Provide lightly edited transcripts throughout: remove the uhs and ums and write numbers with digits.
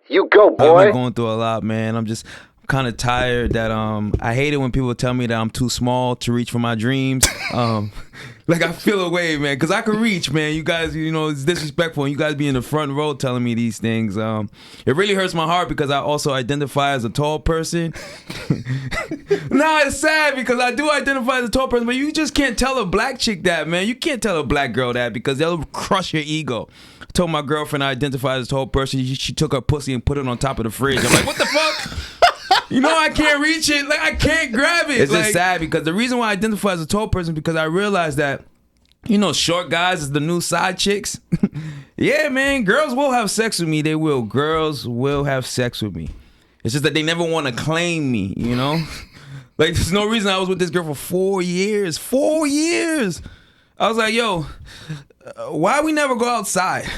You go, boy. I've been going through a lot, man. I'm kind of tired that I hate it when people tell me that I'm too small to reach for my dreams. Like I feel away, man, because I can reach, man. You guys, it's disrespectful, and you guys be in the front row telling me these things. It really hurts my heart because I also identify as a tall person. No, it's sad because I do identify as a tall person, but you just can't tell a black chick that, man. You can't tell a black girl that because they'll crush your ego. I told my girlfriend I identify as a tall person. She took her pussy and put it on top of the fridge. I'm like, what the fuck? I can't reach it. Like, I can't grab it. It's just sad because the reason why I identify as a tall person is because I realized that, short guys is the new side chicks. Yeah, man, girls will have sex with me. They will. Girls will have sex with me. It's just that they never want to claim me, Like, there's no reason I was with this girl for 4 years. 4 years. I was like, yo, why we never go outside?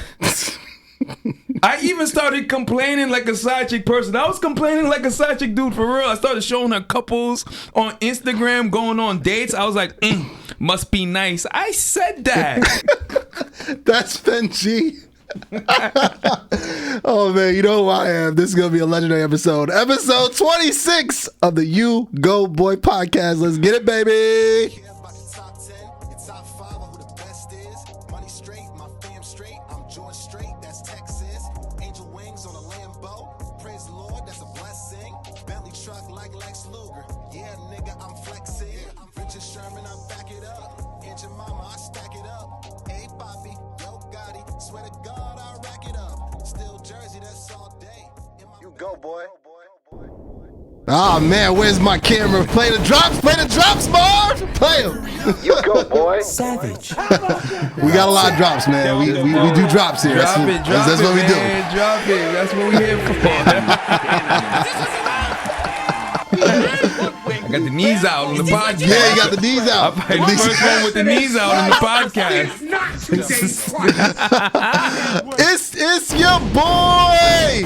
I even started complaining like a side chick person. I was complaining like a side chick dude for real. I started showing her couples on Instagram going on dates. I was like, must be nice. I said that. That's Fen G. Oh man, you know who I am. This is gonna be a legendary episode. Episode 26 of the U-Goboy Podcast. Let's get it, baby. Go, boy. Oh man, where's my camera? Play the drops, Marv. Play them. You go, boy. Savage. We got a lot of drops, man. We do drops here. That's what we do. Drop it. That's what we here for. I got the knees out on the podcast. Yeah, you got the knees out. I'm the first one with the knees out on the podcast. It's your boy.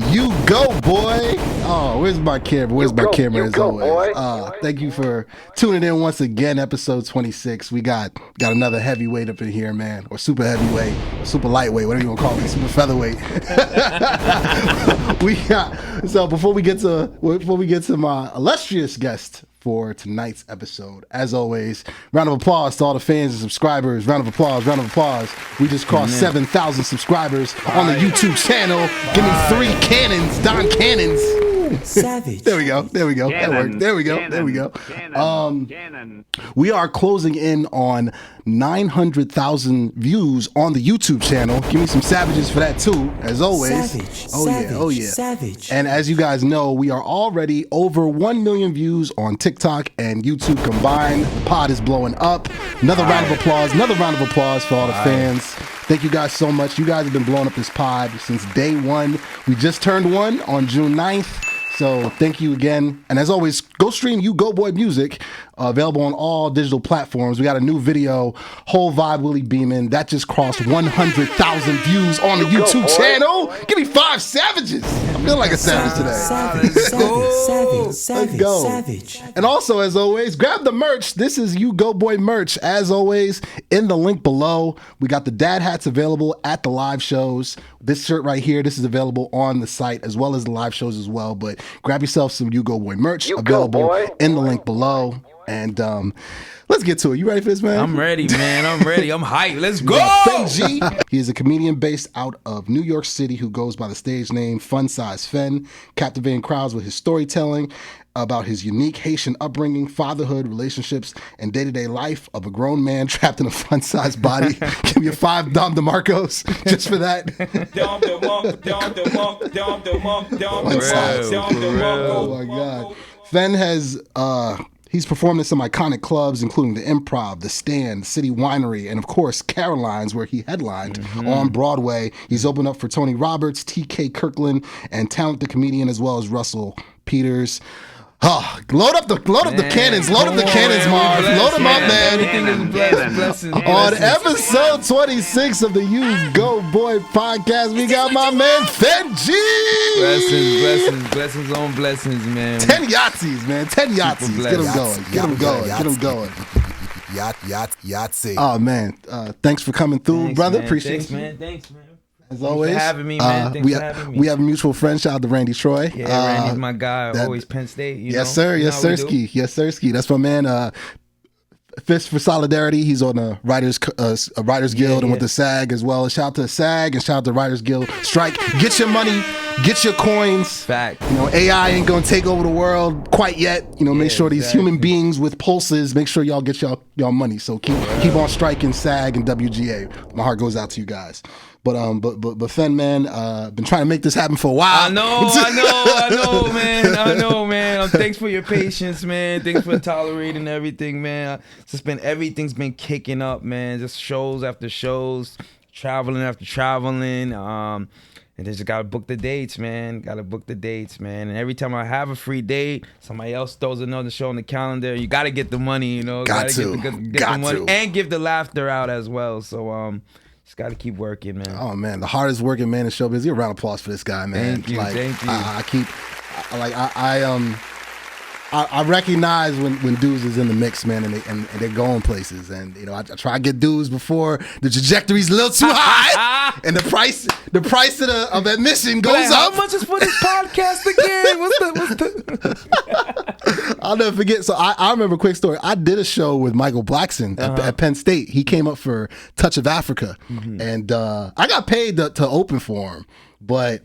You go, boy. Oh, where's my camera? Where's my camera as always? Thank you for tuning in once again. Episode 26. We got another heavyweight up in here, man. Or super heavyweight, super lightweight, whatever you want to call me, super featherweight. Before we get to my illustrious guest for tonight's episode, as always, round of applause to all the fans and subscribers. Round of applause. We just crossed 7,000 subscribers on the YouTube channel. Give me 3 cannons, Don Cannons. Savage. There we go. That worked. There we go. Cannon. We are closing in on 900,000 views on the YouTube channel. Give me some savages for that too, as always. Savage. Oh yeah. Savage. And as you guys know, we are already over 1 million views on TikTok and YouTube combined. The pod is blowing up. Another round of applause for all the fans. Thank you guys so much. You guys have been blowing up this pod since day one. We just turned 1 on June 9th. So thank you again. And as always, go stream U-Goboy Music, available on all digital platforms. We got a new video, Whole Vibe Willie Beeman. That just crossed 100,000 views on the YouTube channel. Give me 5 savages. I feel like a savage today. Savage. And also, as always, grab the merch. This is U-Goboy merch. As always, in the link below, we got the dad hats available at the live shows. This shirt right here, this is available on the site as well as the live shows as well. But grab yourself some U-Goboy merch available in the link below. And let's get to it. You ready for this, man? I'm ready, man. I'm hyped. Let's go. Fen G. He is a comedian based out of New York City who goes by the stage name Funsize Fen, captivating crowds with his storytelling about his unique Haitian upbringing, fatherhood, relationships, and day-to-day life of a grown man trapped in a fun-sized body. Give me a 5 Dom DeMarcos just for that. Oh my God. Fen has he's performed in some iconic clubs, including the Improv, the Stand, City Winery, and of course Caroline's, where he headlined on Broadway. He's opened up for Tony Roberts, T.K. Kirkland, and talented comedian as well as Russell Peters. Oh, load up the cannons. Load up the cannons, Marv. Load them up, man. On episode 26 of the U-Goboy Podcast, we got my man Fen G. Blessings on blessings, man. 10 Yahtzees, man. 10 Yahtzees. Get them going. Yahtzee. Oh man, thanks for coming through, brother. Man. Appreciate Thanks, you. man. Thanks, man. As always, for having me, man. Thanks for having me. We have a mutual friend. Shout out to Randy Troy. Yeah, Randy's my guy. Always Penn State. Yes, sir. Yes, sir. Ski. Yes, sir. Ski. That's my man. Fist for Solidarity. He's on the Writers Guild and with the SAG as well. Shout out to SAG and shout out to Writers Guild. Strike. Get your money. Get your coins. Fact. AI ain't gonna take over the world quite yet. Make sure these human beings with pulses. Make sure y'all get y'all money. So keep on striking SAG and WGA. My heart goes out to you guys. But Fen, man, been trying to make this happen for a while. I know, man. Thanks for your patience, man. Thanks for tolerating everything, man. Everything's been kicking up, man. Just shows after shows, traveling after traveling. And just gotta book the dates, man. And every time I have a free date, somebody else throws another show on the calendar. You gotta get the money, Got to get the money and give the laughter out as well. So just got to keep working, man. Oh, man. The hardest working man in showbiz. Give a round of applause for this guy, man. Thank you. I recognize when dudes is in the mix, man, and they're going places. And, I try to get dudes before the trajectory's a little too high and the price of admission goes up. How much is for this podcast again? What's the I'll never forget. So I remember a quick story. I did a show with Michael Blackson at Penn State. He came up for Touch of Africa. And I got paid to open for him. But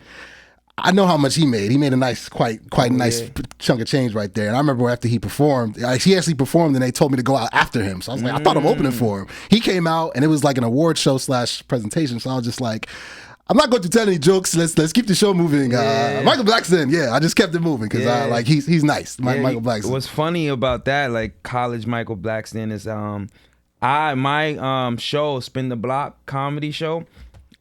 I know how much he made. He made a nice, quite nice chunk of change right there. And I remember after he performed, he actually performed and they told me to go out after him. So I was like, I thought I'm opening for him. He came out and it was like an award show / presentation. So I was just like, I'm not going to tell any jokes. Let's keep the show moving. Michael Blackson, I just kept it moving because he's nice. Michael Blackson. What's funny about that, like college Michael Blackson is my show, Spin the Block comedy show.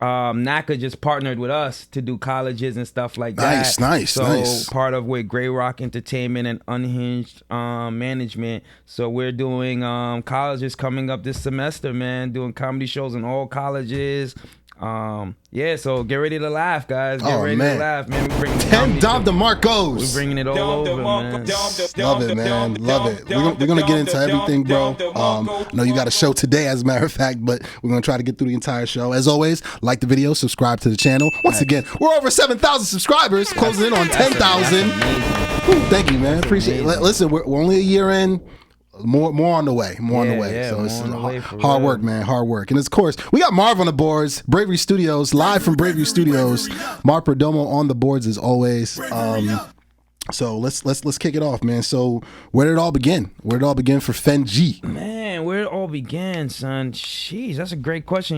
NACA just partnered with us to do colleges and stuff like that. Nice. Part of with Grey Rock Entertainment and Unhinged Management. So we're doing colleges coming up this semester, man. Doing comedy shows in all colleges. So get ready to laugh, guys. Get ready to laugh, man. We're bringing 10 Dom DeMarcos. We're bringing it all over, man. Love it, man. Love it. We're gonna get into everything, bro. I know you got a show today, as a matter of fact, but we're gonna try to get through the entire show. As always, like the video, subscribe to the channel. Once again, we're over 7,000 subscribers, closing in on 10,000. Thank you, man. Appreciate it. Listen, we're only a year in. More on the way. So it's hard work, man. Hard work. And of course, we got Marv on the boards. Bravery Studios, live from Bravery Studios. Marv Perdomo on the boards as always. So let's kick it off, man. So where did it all begin? Where did it all begin for Fen G? Man, where it all began, son. Jeez, that's a great question.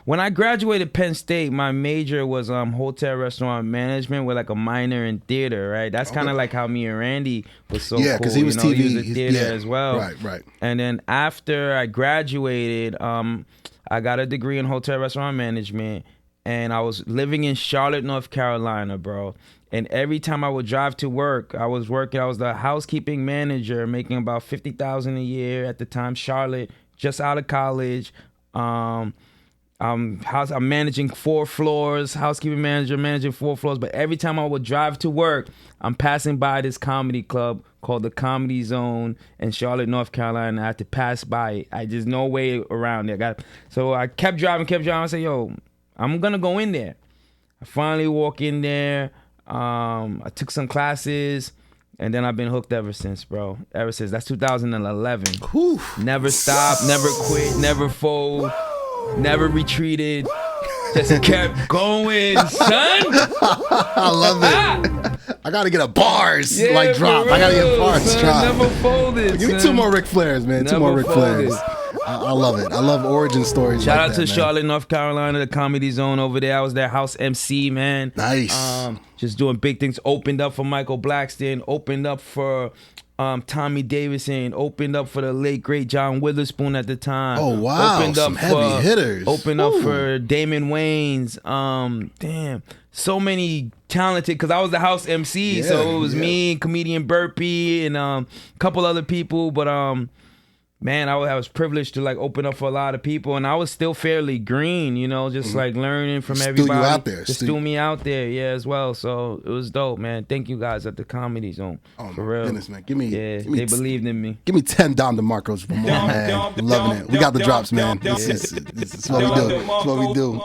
When I graduated Penn State, my major was hotel restaurant management with like a minor in theater, right? That's kind of like how me and Randy was so cool. Because he was TV. He was a theater as well. Right. And then after I graduated, I got a degree in hotel restaurant management, and I was living in Charlotte, North Carolina, bro. And every time I would drive to work, I was the housekeeping manager, making about $50,000 a year at the time. Charlotte, just out of college. I'm managing 4 floors, housekeeping manager, managing 4 floors. But every time I would drive to work, I'm passing by this comedy club called the Comedy Zone in Charlotte, North Carolina. I had to pass by it. I just no way around it. So I kept driving. I said, yo, I'm gonna go in there. I finally walk in there. I took some classes, and then I've been hooked ever since, bro. Ever since. That's 2011. Whew. Never stopped, never quit, never fold, never retreated. Just kept going, son. I love it. I gotta get a bars drop. I gotta get bars drop. Never folded. Give me 2 more Ric Flairs, man. Never 2 more Ric folded. Flairs. I love it. I love origin stories. Shout out that, to man. Charlotte, North Carolina, the Comedy Zone over there. I was their house MC, man. Nice. Just doing big things. Opened up for Michael Blackson. Opened up for Tommy Davidson. Opened up for the late great John Witherspoon at the time. Oh wow, opened some heavy hitters. Opened up for Damon Wayans. Damn, so many talented. Because I was the house MC, so it was me, comedian Burpee, and a couple other people. But man, I was privileged to like open up for a lot of people, and I was still fairly green, just like learning from everybody. Threw you out there. Just threw me out there, as well. So it was dope, man. Thank you guys at the Comedy Zone. Oh for my real. goodness, man. Give me they believed in me. Give me 10 Dom DeMarcos for more, man. I'm loving it. We got the drops, man. This is what we do. It's what we do.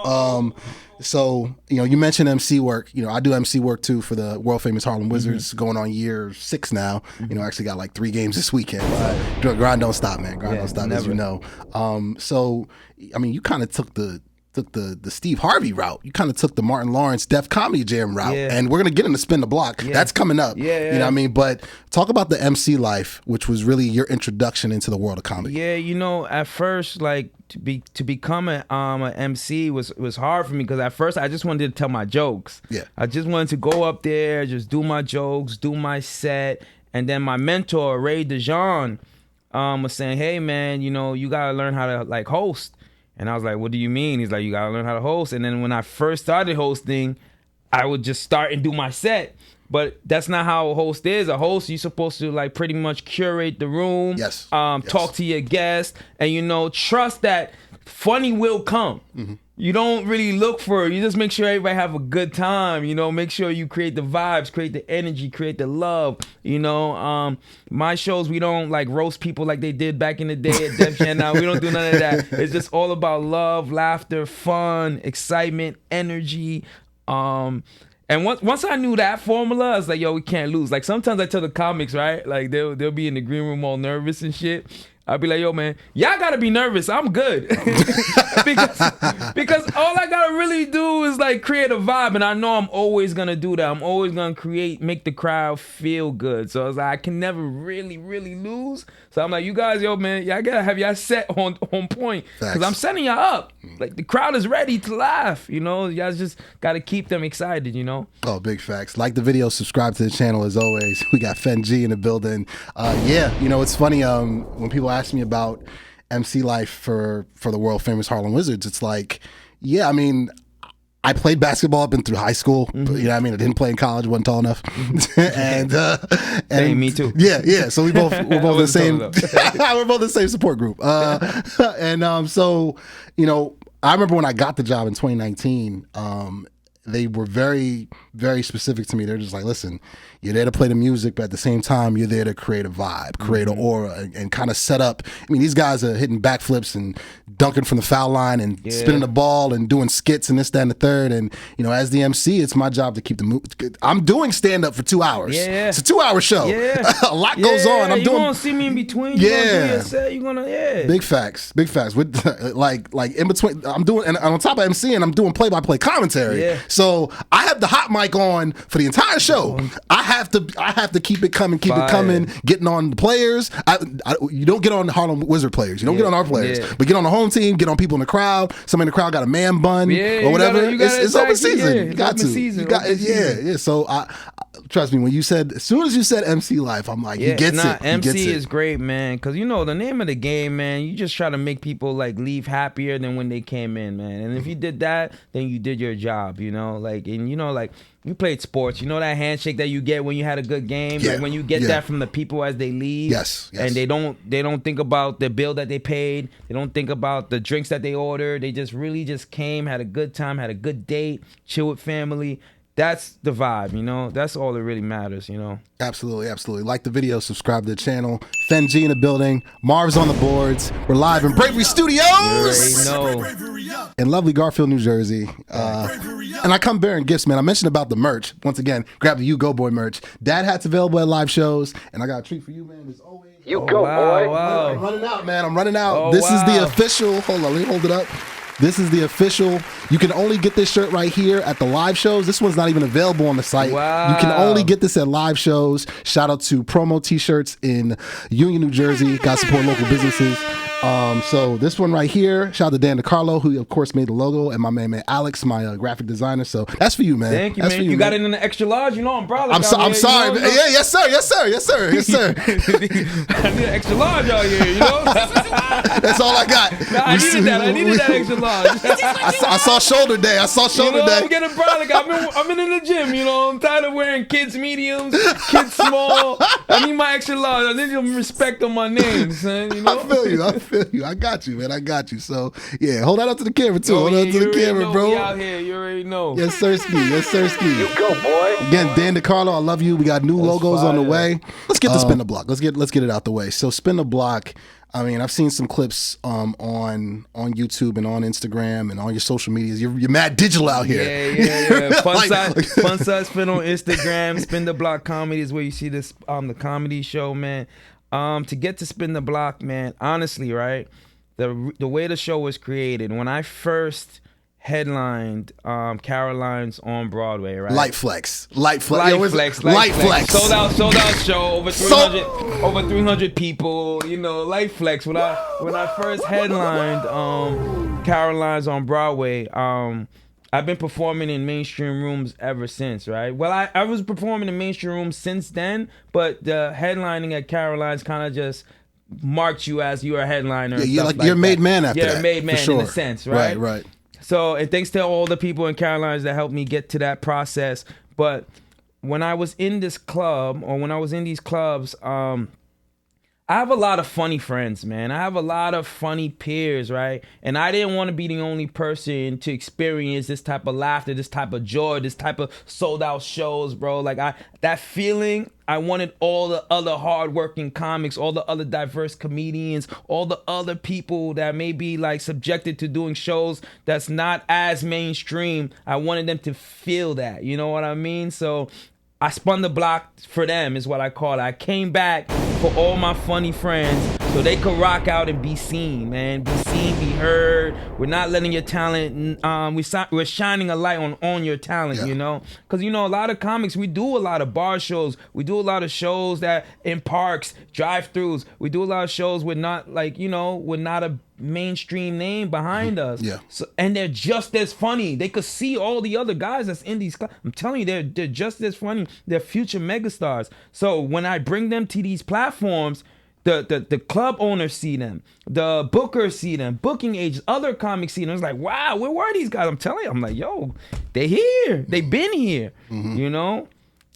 So, you mentioned MC work. I do MC work too for the world famous Harlem Wizards, going on year 6 now. Actually got like 3 games this weekend. Grind don't stop, man. Grind don't stop, never. As you know. So, you kind of took the Steve Harvey route. You kind of took the Martin Lawrence Def Comedy Jam route, and we're gonna get into Spin the Block. That's coming up. You know what I mean? But talk about the MC life, which was really your introduction into the world of comedy. Yeah, at first, like to become an MC was hard for me because at first I just wanted to tell my jokes. Yeah, I just wanted to go up there, just do my jokes, do my set, and then my mentor Ray DeJean was saying, "Hey man, you gotta learn how to like host." And I was like, what do you mean? He's like, you gotta learn how to host. And then when I first started hosting, I would just start and do my set. But that's not how a host is. A host, you're supposed to like pretty much curate the room, talk to your guests, and trust that funny will come. You don't really look for it. You just make sure everybody have a good time. Make sure you create the vibes, create the energy, create the love. My shows, we don't like roast people like they did back in the day at Def Jam. Now we don't do none of that. It's just all about love, laughter, fun, excitement, energy. And once I knew that formula, I was like, yo, we can't lose. Like sometimes I tell the comics, right? Like they'll be in the green room all nervous and shit. I'll be like, yo, man, y'all gotta be nervous. I'm good. because all I gotta really do is like create a vibe. And I know I'm always gonna do that. I'm always gonna make the crowd feel good. So I was like, I can never really, really lose. So I'm like, you guys, yo, man, y'all gotta have y'all set on point. Because I'm setting y'all up. Like the crowd is ready to laugh. Y'all just gotta keep them excited, Oh, big facts. Like the video, subscribe to the channel as always. We got Fen G in the building. It's funny, when people ask me about MC life for the world famous Harlem Wizards, it's like, I played basketball up and through high school. But, I didn't play in college, wasn't tall enough. and hey, me too. Yeah. So we're both the same. We're both the same support group. I remember when I got the job in 2019. They were very, very specific to me. They're just like, listen, you're there to play the music, but at the same time, you're there to create a vibe, create an aura, and kind of set up. These guys are hitting backflips and dunking from the foul line and spinning the ball and doing skits and this, that, and the third. And, as the MC, it's my job to keep the move. I'm doing stand-up for 2 hours. Yeah. It's a 2-hour show. Yeah. A lot goes on. You won't see me in between. You're gonna do your set. You're gonna, Big facts. With, like in between, I'm doing, and on top of MCing, I'm doing play-by-play commentary. Yeah. So I have the hot mic on for the entire show. I have to keep it coming, getting on the players. You don't get on the Harlem Wizard players. You don't get on our players. But get on the home team, get on people in the crowd. Somebody in the crowd got a man bun or whatever. It's open season. You got to. So trust me, as soon as you said MC life, I'm like, he gets it. MC is great, man. Because the name of the game, man, you just try to make people like leave happier than when they came in, man. And if you did that, then you did your job, you played sports. That handshake that you get when you had a good game, like when you get that from the people as they leave. Yes. And they don't think about the bill that they paid. They don't think about the drinks that they ordered. They just really just came, had a good time, had a good date, chill with family. That's the vibe, That's all that really matters, Absolutely. Like the video, subscribe to the channel. Fen G in the building. Marv's on the boards. We're live in Bravery Studios. In lovely Garfield, New Jersey. And I come bearing gifts, man. I mentioned about the merch. Once again, grab the U-Goboy merch. Dad hats available at live shows. And I got a treat for you, man, as always. U-Goboy. Wow. I'm running out, man. I'm running out. This is the official. Hold on, let me hold it up. This is the official. You can only get this shirt right here at the live shows. This one's not even available on the site. Wow. You can only get this at live shows. Shout out to Promo T-shirts in Union, New Jersey. Got to support local businesses. So this one right here, shout out to Dan DiCarlo, who of course made the logo, and my man Alex, my graphic designer. So that's for you, man. Thank you, that's man. You got it in the extra large, I'm proud of I'm sorry. Yeah, yes sir. I need an extra large out here, That's all I got. I needed that extra large. I saw shoulder day. I'm getting proud. I'm in the gym, I'm tired of wearing kids mediums, kids small. I need my extra large. I need some respect on my name, son. I feel you. I got you, man. I got you. So yeah, hold that up to the camera too. Hold that up to the camera, bro. We out here. You already know. Yes, sirski. You go, boy. Again, Dan DiCarlo, I love you. We got new logos on the way. Let's get the Spin the Block. Let's get it out the way. So Spin the Block. I mean, I've seen some clips on YouTube and on Instagram and on your social medias. You're mad digital out here. Yeah. Funsize Fen on Instagram. Spin the Block Comedy is where you see this the comedy show, man. To get to Spin the Block, man, honestly, right? The way the show was created, when I first headlined Caroline's on Broadway, right? Light flex. Sold out show, over 300 people, you know, light flex. When I first headlined Caroline's on Broadway, I've been performing in mainstream rooms ever since, right? Well, I was performing in mainstream rooms since then, but the headlining at Caroline's kind of just marked you as you're a headliner. Yeah, you're a made man after that. You're a made man in a sense, right? Right. So, and thanks to all the people in Caroline's that helped me get to that process. But when I was in this club, or when I was in these clubs, I have a lot of funny friends, man. I have a lot of funny peers, right? And I didn't want to be the only person to experience this type of laughter, this type of joy, this type of sold out shows, bro. Like that feeling, I wanted all the other hardworking comics, all the other diverse comedians, all the other people that may be like subjected to doing shows that's not as mainstream. I wanted them to feel that, you know what I mean? So I spun the block for them, is what I call it. I came back for all my funny friends so they could rock out and be seen, man. Be seen, be heard. We're not letting your talent, we're shining a light on your talent, you know? Because, you know, a lot of comics, we do a lot of bar shows. We do a lot of shows that in parks, drive-thrus. We do a lot of shows with not, like, you know, with not a mainstream name behind us. Yeah. So, and they're just as funny. They could see all the other guys that's in these clubs. I'm telling you, they're just as funny. They're future megastars. So when I bring them to these platforms, the club owners see them, the bookers see them, booking agents, other comics see them. It's like, wow, where were these guys? I'm telling you, I'm like, yo, they here. They've been here, you know?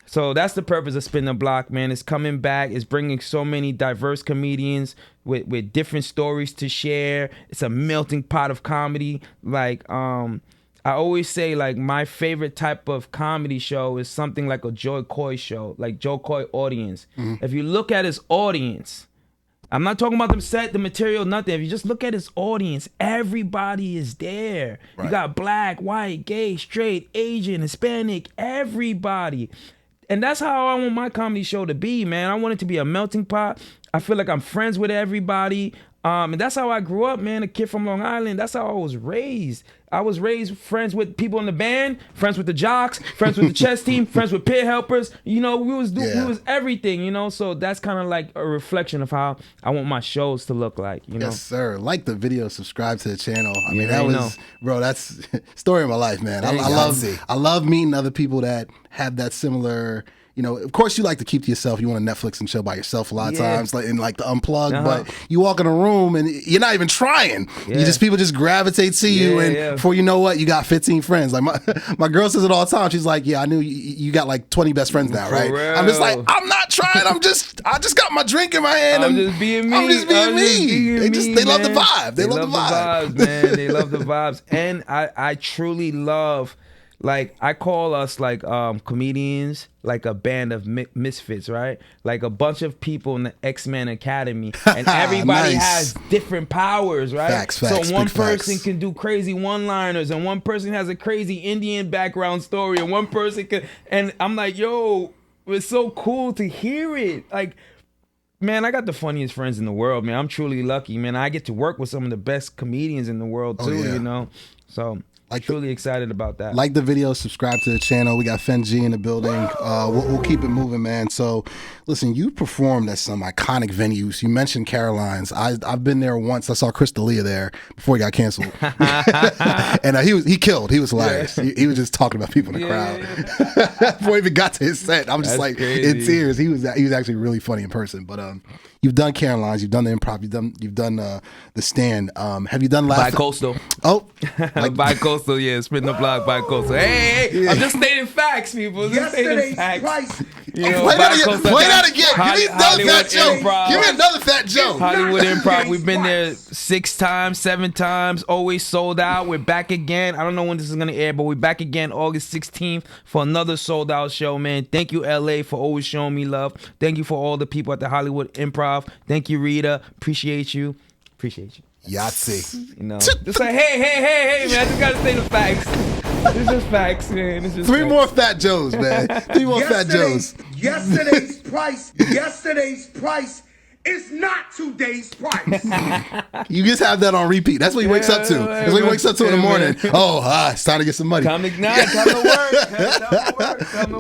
So that's the purpose of Spin the Block, man. It's coming back. It's bringing so many diverse comedians with different stories to share. It's a melting pot of comedy. Like, I always say, like, my favorite type of comedy show is something like a Joe Coy show, like Joe Coy audience. If you look at his audience, I'm not talking about the set, the material, nothing. If you just look at his audience, everybody is there. Right. You got black, white, gay, straight, Asian, Hispanic, everybody. And that's how I want my comedy show to be, man. I want it to be a melting pot. I feel like I'm friends with everybody. And that's how I grew up, man. A kid from Long Island. That's how I was raised. I was raised friends with people in the band, friends with the jocks, friends with the chess team, friends with peer helpers. You know, we was everything, you know. So that's kind of like a reflection of how I want my shows to look like, you know. Yes, sir. Like the video, subscribe to the channel. I mean, that was, bro, that's story of my life, man. I love meeting other people that have that similar. You know, of course, you like to keep to yourself. You want to Netflix and chill by yourself a lot of times, like in like the unplugged. But you walk in a room and you're not even trying. You just people just gravitate to you, and before you know what, you got 15 friends. Like my girl says it all the time. She's like, "Yeah, I knew you got like 20 best friends now, right?" I'm just like, I'm not trying. I just got my drink in my hand. I'm just being me. I'm just being me. They love the vibe. They love the vibes, man. They love the vibes, and I truly love. Like, I call us, like, comedians, like a band of misfits, right? Like a bunch of people in the X-Men Academy. And everybody has different powers, right? Facts, so one person can do crazy one-liners, and one person has a crazy Indian background story, and one person can... And I'm like, yo, it's so cool to hear it. Like... Man, I got the funniest friends in the world, man. I'm truly lucky, man. I get to work with some of the best comedians in the world, too, you know? So... Like truly excited about that. Like the video, subscribe to the channel. We got Fen G in the building. We'll keep it moving, man. So, listen, you performed at some iconic venues. You mentioned Caroline's. I've been there once. I saw Chris D'Elia there before he got canceled, and he killed. He was hilarious. He was just talking about people in the crowd before he even got to his set. I'm just like crazy. In tears. He was actually really funny in person. But you've done Caroline's, you've done the improv, you've done the stand. Have you done Bi-Coastal? Oh, like Bi-Coastal. Spin the Block, Bi-Coastal. Hey, I'm just stating facts, people. Just stating facts. You know, Play that again. Coast, Play that again. Give me another Hollywood Fat Joe. Improv. Give me another Fat Joe. Hollywood Improv. We've been there 6 times, 7 times. Always sold out. We're back again. I don't know when this is gonna air, but we're back again August 16th for another sold out show, man. Thank you, LA, for always showing me love. Thank you for all the people at the Hollywood Improv. Thank you, Rita. Appreciate you. Yahtzee. You know, just like hey, man. I just gotta say the facts. This is facts, man. This is 3 facts. more Fat Joes, man. 3 more Fat Joes. Yesterday's price is not today's price. You just have that on repeat. That's what he wakes up to. That's what he wakes up to in the morning. Oh, it's time to get some money. Come to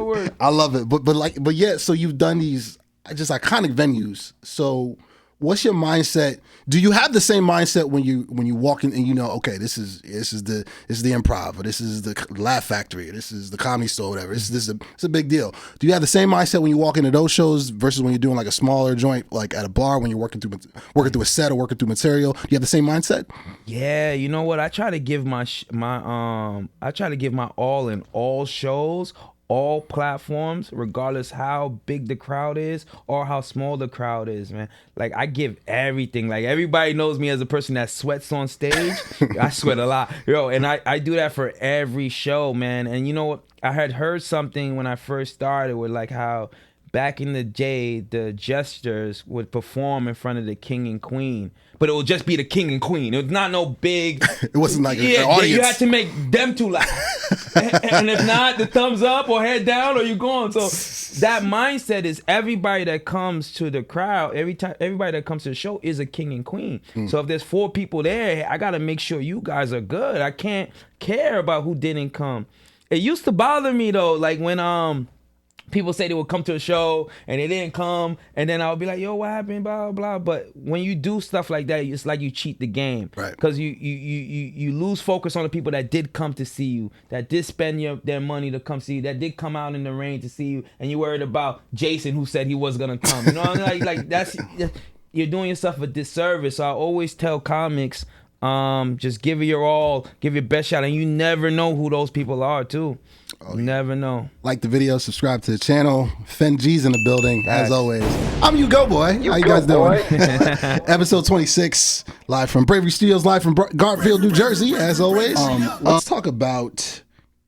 work. I love it. But yeah, so you've done these just iconic venues. So what's your mindset? Do you have the same mindset when you walk in and you know, okay, this is the Improv, or this is the Laugh Factory, or this is the Comedy Store, whatever. It's a big deal. Do you have the same mindset when you walk into those shows versus when you're doing like a smaller joint, like at a bar, when you're working through a set or working through material? Do you have the same mindset? Yeah, you know what? I try to give my all in all shows, all platforms, regardless how big the crowd is or how small the crowd is, man. Like, I give everything. Like, everybody knows me as a person that sweats on stage. I sweat a lot. And I do that for every show, man. And you know what? I had heard something when I first started with like how back in the day, the jesters would perform in front of the king and queen. But it would just be the king and queen. It was not no big. It wasn't like an audience. You had to make them two laugh. And if not, the thumbs up or head down or you're gone. So that mindset is everybody that comes to the crowd, everybody that comes to the show is a king and queen. So if there's 4 people there, I got to make sure you guys are good. I can't care about who didn't come. It used to bother me though, like when people say they would come to a show and they didn't come, and then I'll be like, yo, what happened, blah, blah. But when you do stuff like that, it's like you cheat the game. Right. Because you lose focus on the people that did come to see you, that did spend their money to come see you, that did come out in the rain to see you, and you worried about Jason who said he was going to come. You know what I mean? Like that's, you're doing yourself a disservice. So I always tell comics, just give it your all, give your best shot, and you never know who those people are too. You never know. Like the video, subscribe to the channel. Fen G's in the building, as always. I'm U-Goboy. How you guys doing? Episode 26, live from Bravery Studios, live from Garfield, New Jersey, as always. Let's talk about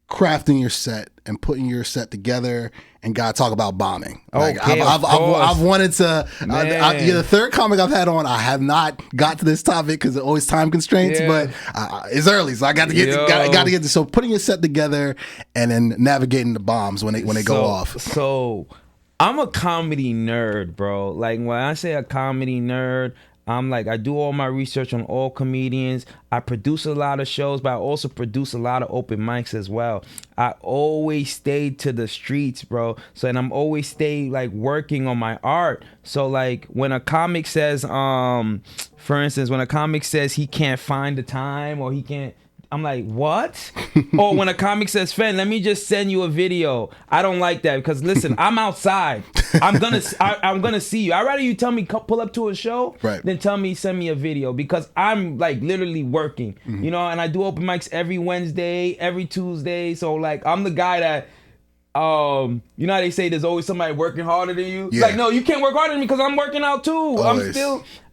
crafting your set and putting your set together, and gotta talk about bombing. Like, Okay, I've wanted to. You're the third comic I've had on. I have not got to this topic because of always time constraints. Yeah. But it's early, so I got to get. Got to get this. So putting your set together and then navigating the bombs when they go off. So I'm a comedy nerd, bro. Like when I say a comedy nerd, I'm like, I do all my research on all comedians. I produce a lot of shows, but I also produce a lot of open mics as well. I always stay to the streets, bro. So, and I'm always stay like working on my art. So like when a comic says, for instance, when a comic says he can't find the time or he can't, I'm like, what? Or when a comic says, Fen, let me just send you a video. I don't like that because listen, I'm outside. I'm gonna see you. I'd rather you tell me pull up to a show than tell me send me a video because I'm like literally working, you know. And I do open mics every Wednesday, every Tuesday. So like I'm the guy that. You know how they say there's always somebody working harder than you? Yeah. Like, no, you can't work harder than me because I'm working out too. Always.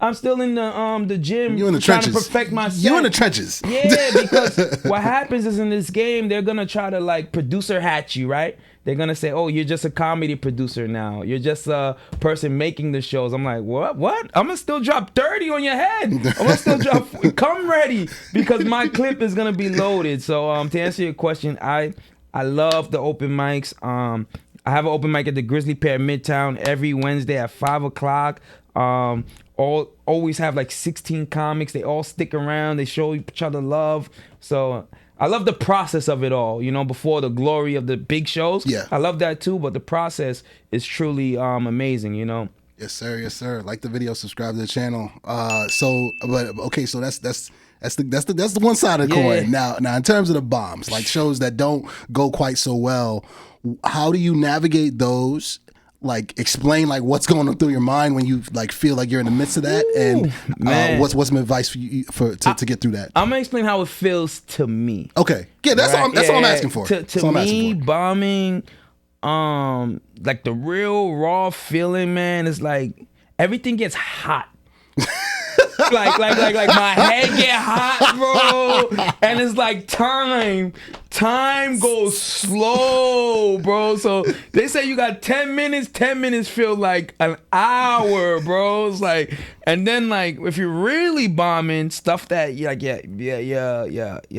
I'm still in the gym. You in the trying trenches. to perfect my set. You in the trenches. Yeah, because what happens is in this game, they're gonna try to like producer hat you, right? They're gonna say, oh, you're just a comedy producer now. You're just a person making the shows. I'm like, what? I'm gonna still drop 30 on your head. I'm gonna still drop, come ready, because my clip is gonna be loaded. So to answer your question, I love the open mics. I have an open mic at the Grizzly Pear Midtown every Wednesday at 5 o'clock. Always have like 16 comics. They all stick around. They show each other love. So I love the process of it all, you know, before the glory of the big shows. Yeah. I love that too, but the process is truly amazing, you know. Yes, sir. Yes, sir. Like the video, subscribe to the channel. So that's the one side of the coin. Now in terms of the bombs, like shows that don't go quite so well, how do you navigate those? Like explain like what's going on through your mind when you like feel like you're in the midst of that, and what's some advice for you to get through that? I'm gonna explain how it feels to me. Okay, yeah, that's all. That's all I'm asking for. To me, bombing like the real raw feeling, man, is like everything gets hot. like my head get hot, bro, and it's like time goes slow, bro. So they say you got 10 minutes. 10 minutes feel like an hour, bro. It's like, and then like if you're really bombing stuff that your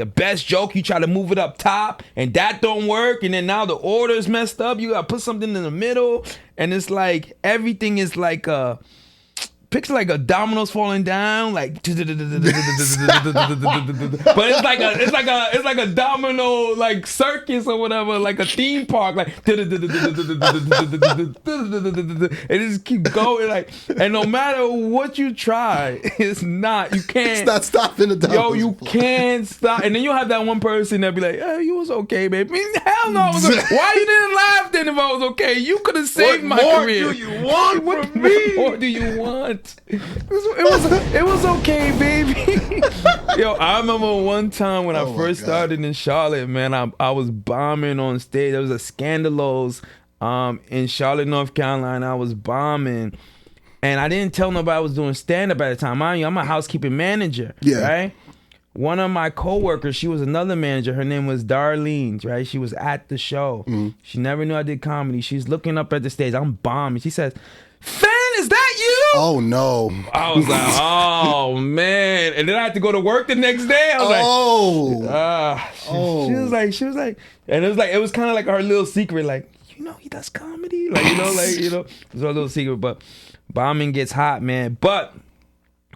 best joke, you try to move it up top, and that don't work, and then now the order's messed up. You gotta put something in the middle, and it's like everything is like a. Picture like a dominoes falling down, like, but it's like a domino like circus or whatever, like a theme park, like, and it just keep going, like, and no matter what you try, you can't. It's not stopping the dominoes. Yo, you can't stop, and then you have that one person that be like, "Hey, you was okay, baby." I mean, hell no, I was okay. Why you didn't laugh then if I was okay? You could have saved my career. What more do you want from me? What do you want? It was okay, baby. Yo, I remember one time when I first started in Charlotte, man. I was bombing on stage. There was a Skandalos in Charlotte, North Carolina. I was bombing, and I didn't tell nobody I was doing stand-up at the time. Mind you, I'm a housekeeping manager, right? One of my coworkers, she was another manager. Her name was Darlene, right? She was at the show. She never knew I did comedy. She's looking up at the stage. I'm bombing. She says, "Fen, is that you?" Oh no! I was like, "Oh man!" And then I had to go to work the next day. I was she was like, and it was kind of like her little secret, like, he does comedy, like, it was a little secret. But bombing gets hot, man. But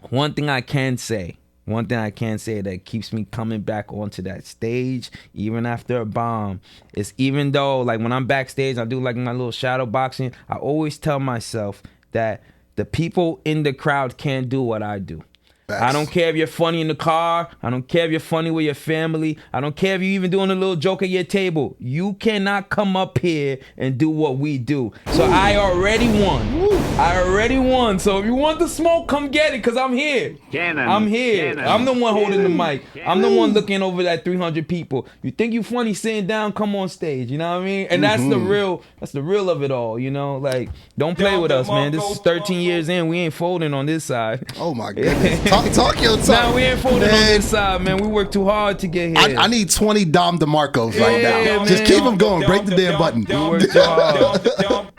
one thing I can say that keeps me coming back onto that stage, even after a bomb, is even though, like, when I'm backstage, I do like my little shadow boxing, I always tell myself that the people in the crowd can't do what I do. I don't care if you're funny in the car. I don't care if you're funny with your family. I don't care if you're even doing a little joke at your table. You cannot come up here and do what we do. So I already won. So if you want the smoke, come get it, because I'm here. I'm here. I'm the one holding the mic. I'm the one looking over that 300 people. You think you funny sitting down, come on stage. You know what I mean? And that's the real of it all, Like, don't play with us, man. This is 13 years in. We ain't folding on this side. Oh my goodness. Talk your talk. Nah, we ain't folding on this side, man. We worked too hard to get here. I need 20 Dom DeMarcos right now. Man. Just keep them going. Break the damn button. We worked too hard.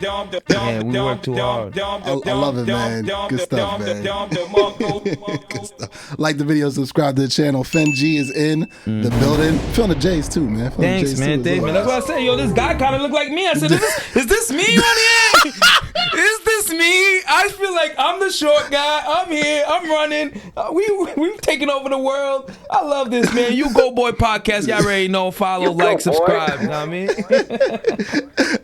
Yeah, we worked too hard. I love it, man. Good stuff, man. Good stuff. Like the video, subscribe to the channel. Fen G is in the building. Feeling the J's too, man. Thanks, man. That's what I said. Yo, this guy kind of looked like me. I said, is this me on here? Is this me? I feel like I'm the short guy. I'm here. I'm running. We've taken over the world. I love this, man. U-Goboy Podcast. Y'all already know. Follow, like, subscribe. You know what I mean?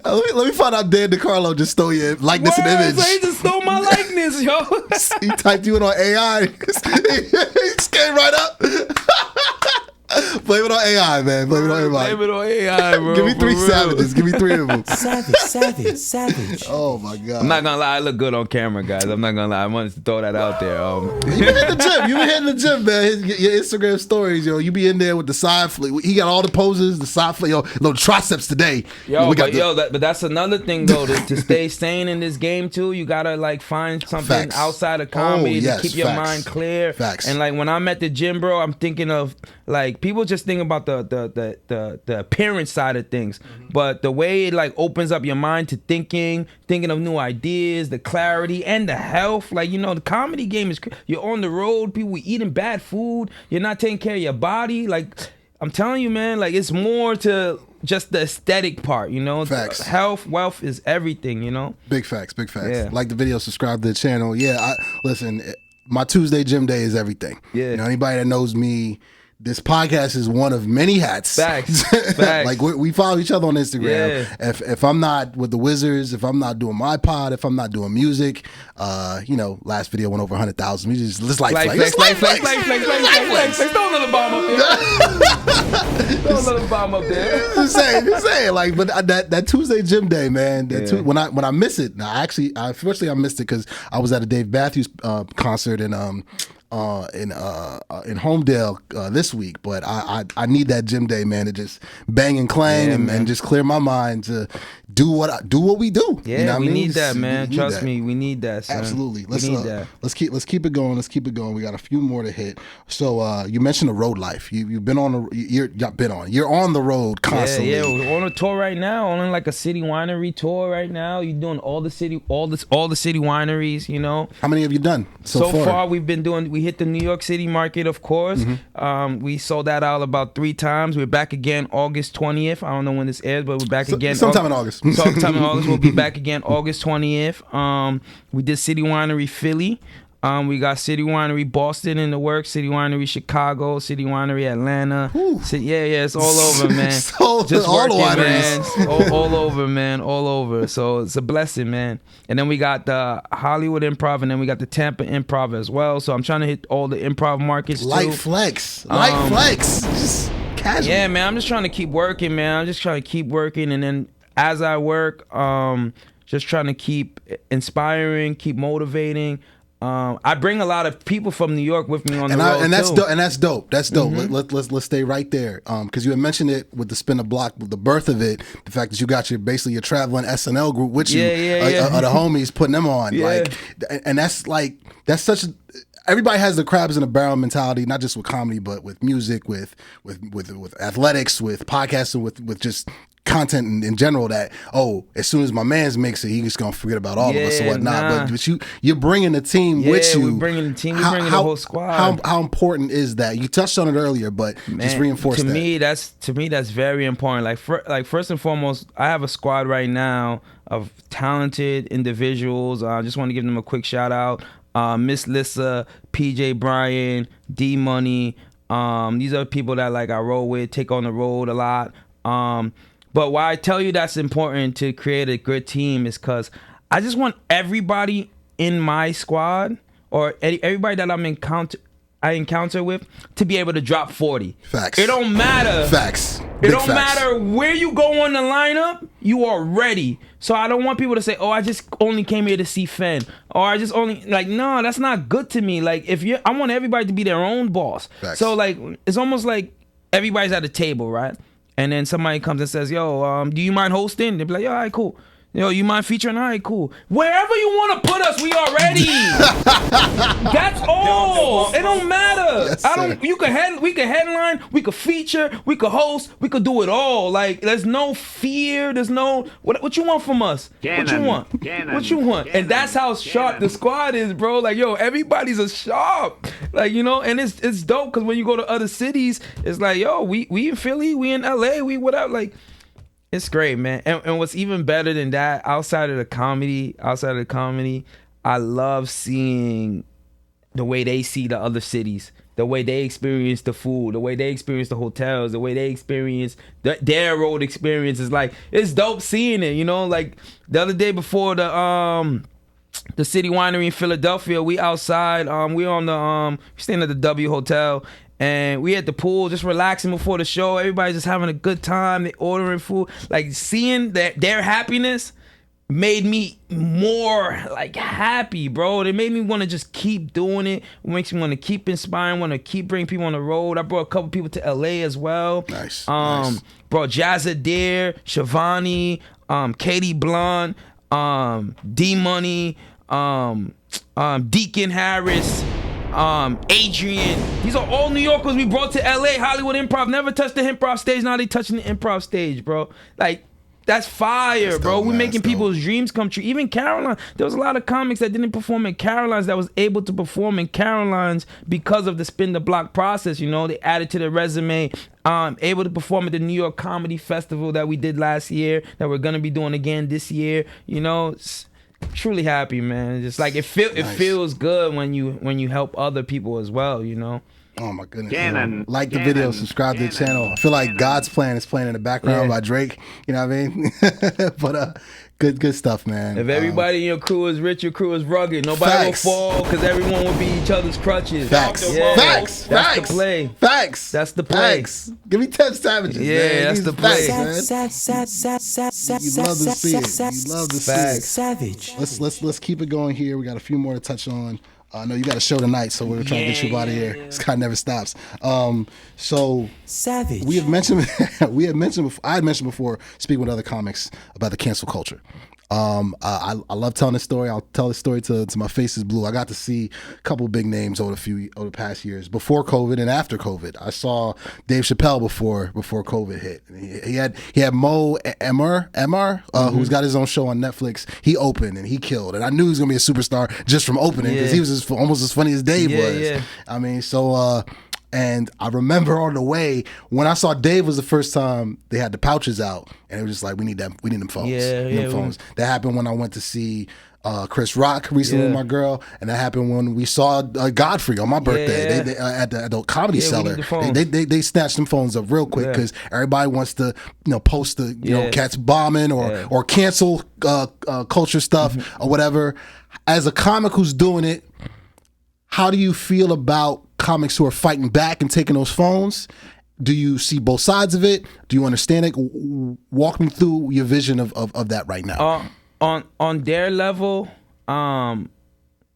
Let me find out Dan DiCarlo just stole your likeness and image. So he just stole my likeness, yo. He typed you in on AI. He just came right up. Blame it on AI, man. Blame it on everybody. Blame it on AI, bro. Give me three savages. Give me three of them. Savage. Oh my god. I'm not gonna lie, I look good on camera, guys. I'm not gonna lie. I wanted to throw that out there. You been hitting the gym. You been hitting the gym, man. Your Instagram stories, yo. You be in there with the side flip. He got all the poses, the side flip, yo. Little triceps today. But that's another thing though. To stay sane in this game too, you gotta like find something outside of comedy to keep your mind clear. Facts. And like when I'm at the gym, bro, I'm thinking of like people just think about the appearance side of things, but the way it like opens up your mind to thinking of new ideas, the clarity and the health. Like, the comedy game is you're on the road, people eating bad food, you're not taking care of your body. Like, I'm telling you, man, like it's more to just the aesthetic part, Facts. Health, wealth is everything, Big facts. Yeah. Like the video, subscribe to the channel. Yeah, listen, my Tuesday gym day is everything. Yeah. Anybody that knows me, this podcast is one of many hats. Facts. Like we follow each other on Instagram. Yeah. If I'm not with the Wizards, if I'm not doing my pod, if I'm not doing music, last video went over 100,000. We just like flex. Throw another bomb up there. Just saying. Like, but that Tuesday gym day, man. When I miss it, unfortunately I missed it because I was at a Dave Matthews concert in Homedale this week, but I need that gym day, man, to just bang and clang and just clear my mind to do what we do. Yeah, you know what we I mean? need that, man. We need Trust that. me, we need that, son. Absolutely. We need that. Let's keep it going. Let's keep it going. We got a few more to hit. So you mentioned the road life. You've been on you're on the road constantly. Yeah, we're on a tour right now, on like a city winery tour right now. You're doing all the city wineries, you know. How many have you done so far? We hit the New York City market, of course. Mm-hmm. We sold that out about 3 times. We're back again August 20th. I don't know when this airs, but we're back again. Sometime in August. Sometime in August. We'll be back again August 20th. We did City Winery Philly. We got City Winery Boston in the works, City Winery Chicago, City Winery Atlanta. It's all over, man. Just all working, the wineries. man. All over, man. All over. So it's a blessing, man. And then we got the Hollywood Improv, and then we got the Tampa Improv as well. So I'm trying to hit all the improv markets Light too. flex. Just casual. Yeah, man. I'm just trying to keep working, man. I'm just trying to keep working, and then as I work, just trying to keep inspiring, keep motivating. I bring a lot of people from New York with me on the road and that's too. dope. And that's dope. Mm-hmm. Let's stay right there. Because you had mentioned it with the Spin the Block, with the birth of it, the fact that you got your traveling SNL group with you, Yeah. the homies putting them on, Yeah. that's such. Everybody has the crabs in a barrel mentality, not just with comedy, but with music, with athletics, with podcasting, with just content in general. That as soon as my man's makes it, he's just gonna forget about all of us or whatnot. But you're bringing the team with you. We're bringing the team. We're bringing the whole squad. How important is that? You touched on it earlier, but just reinforce that. To me, that's very important. Like first and foremost, I have a squad right now of talented individuals. I just want to give them a quick shout out. Miss Lissa, PJ Bryan, D Money. These are people that I roll with, take on the road a lot. But why I tell you that's important to create a good team is because I just want everybody in my squad or everybody that I encounter with to be able to drop 40. Facts. It don't matter. Facts. It don't matter where you go on the lineup, you are ready. So I don't want people to say, I just only came here to see Fen. Or I just only, no, that's not good to me. I want everybody to be their own boss. Facts. So it's almost like everybody's at a table, right? And then somebody comes and says, do you mind hosting? They'll be like, all right, cool. You mind featuring? All right, cool. Wherever you want to put us, we are ready. That's all. It don't matter. Yes, We could headline, we could feature, we could host, we could do it all. There's no fear. There's no what you want from us? What you want? And that's how sharp the squad is, bro. Everybody's a sharp. And it's dope because when you go to other cities, it's we in Philly, we in LA, we whatever. It's great, man. And what's even better than that, outside of the comedy, I love seeing the way they see the other cities, the way they experience the food, the way they experience the hotels, the way they experience their road experiences. It's dope seeing it, the other day before the City Winery in Philadelphia, we outside, we on the staying at the W Hotel. And we at the pool just relaxing before the show. Everybody's just having a good time. They ordering food. Seeing that their happiness made me more happy, bro. It made me want to just keep doing it. It makes me want to keep inspiring, want to keep bringing people on the road. I brought a couple people to LA as well. Nice. Brought Jazza Dare, Shivani, Katie Blunt, D Money, Deacon Harris, Adrian. These are all New Yorkers we brought to LA. Hollywood Improv never touched the improv stage. Now they touching the improv stage, bro. That's fire, that's bro. Dope, We're man. making people's dreams come true. Even Caroline, there was a lot of comics that didn't perform in Caroline's that was able to perform in Caroline's because of the Spin the Block process. They added to their resume. Able to perform at the New York Comedy Festival that we did last year, that we're gonna be doing again this year. Truly happy, man. Just it feels good when you help other people as well. Oh my goodness! Gannon. Like the video, subscribe to the channel. I feel like God's Plan is playing in the background by Drake. You know what I mean? But good stuff, man. If everybody in your crew is rich, your crew is rugged. Nobody will fall because everyone will be each other's crutches. Facts. Yeah. Facts. That's Facts. the play. Facts. That's the play. Facts. Give me 10 savages. Yeah, man. that's These the play. facts, man. You love to see it. You love to see it. Savage. Let's keep it going here. We got a few more to touch on. I know you got a show tonight, so we're trying to get you out of here. This guy never stops. So Savage. we have mentioned, I had mentioned before, speaking with other comics about the cancel culture. I love telling this story. I'll tell this story to my face is blue. I got to see a couple big names over the past years, before COVID and after COVID. I saw Dave Chappelle before COVID hit. He had Mo Emmer, who's got his own show on Netflix. He opened and he killed, and I knew he was gonna be a superstar just from opening because he was almost as funny as Dave was. Yeah. I mean, so. And I remember on the way when I saw Dave was the first time they had the pouches out, and it was just like we need them phones. Phones. That happened when I went to see Chris Rock recently with my girl, and that happened when we saw Godfrey on my birthday. They at the Comedy Cellar. They snatched them phones up real quick because everybody wants to post the cats bombing or cancel culture stuff or whatever. As a comic who's doing it, how do you feel about comics who are fighting back and taking those phones? Do you see both sides of it? Do you understand it? Walk me through your vision of that right now. On their level,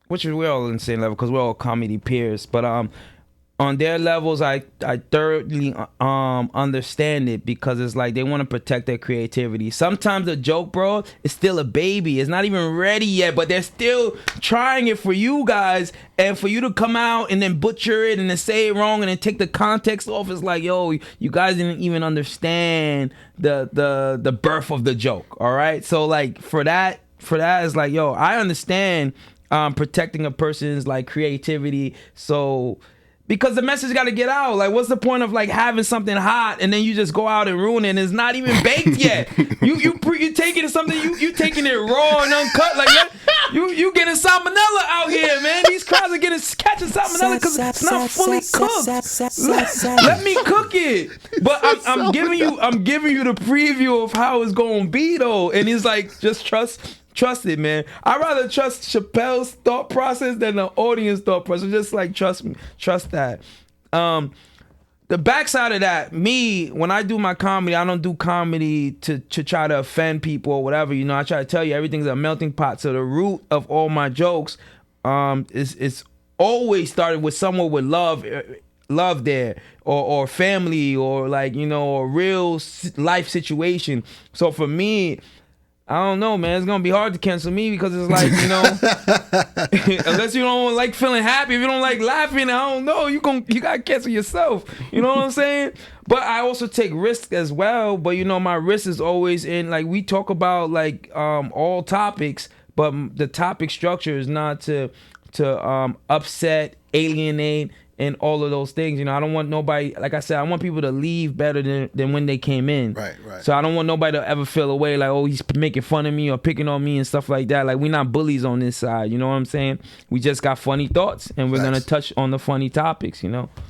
which is we're all on the same level because we're all comedy peers, but on their levels, I thoroughly understand it because it's like they want to protect their creativity. Sometimes the joke, bro, is still a baby. It's not even ready yet, but they're still trying it for you guys, and for you to come out and then butcher it and then say it wrong and then take the context off. It's like, yo, you guys didn't even understand the birth of the joke. All right, so like for that, it's like, yo, I understand protecting a person's like creativity. So. Because the message got to get out. Like, what's the point of like having something hot and then you just go out and ruin it and it's not even baked yet? you taking it something you taking it raw and uncut. Like you getting salmonella out here, man. These crowds are catching salmonella because it's not fully cooked. Let me cook it. But I'm giving you the preview of how it's gonna be though, and it's like just trust it, man. I'd rather trust Chappelle's thought process than the audience thought process. Just like trust me, trust that. The backside of that, me, when I do my comedy, I don't do comedy to try to offend people or whatever. I try to tell you everything's a melting pot. So the root of all my jokes is always started with someone with love there or family or like, a real life situation. So for me, I don't know, man. It's gonna be hard to cancel me because it's like, unless you don't like feeling happy, if you don't like laughing, I don't know. You gotta cancel yourself. You know what I'm saying? But I also take risks as well. But my risk is always in like we talk about like all topics, but the topic structure is not to upset, alienate, and all of those things. I don't want nobody, like I said, I want people to leave better than when they came in. Right. So I don't want nobody to ever feel away like, oh, he's making fun of me or picking on me and stuff like that. Like, we're not bullies on this side, you know what I'm saying? We just got funny thoughts, and we're going to touch on the funny topics,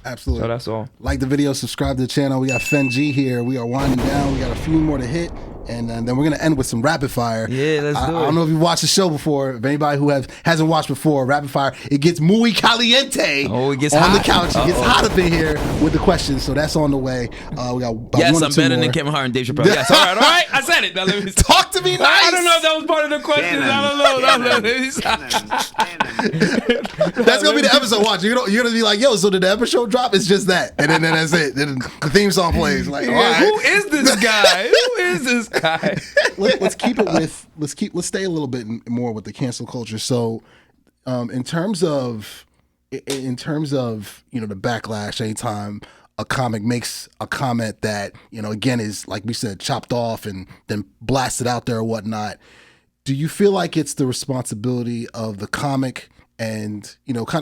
Absolutely. So that's all. Like the video, subscribe to the channel. We got Fen G here. We are winding down. We got a few more to hit. And then we're going to end with some rapid fire. Yeah, let's do it. I don't know if you've watched the show before. If anybody who hasn't watched before, rapid fire, it gets muy caliente. Oh, it gets on hot. The couch. It gets hot up in here with the questions. So that's on the way. We got about yes, one or I'm two better more. than Kevin Hart and Dave Chappelle. Yes, all right. I said it. Now, let me talk to me nice. I don't know if that was part of the questions. I don't know. That's going to be the episode. Watch. You're going to be like, yo, so did the episode drop? It's just that. And then that's it. Then the theme song plays. Like, all right. Who is this guy? Who is this guy? Let's keep it with let's stay a little bit more with the cancel culture. So, in terms of the backlash, anytime a comic makes a comment that again is like we said chopped off and then blasted out there or whatnot, do you feel like it's the responsibility of the comic? And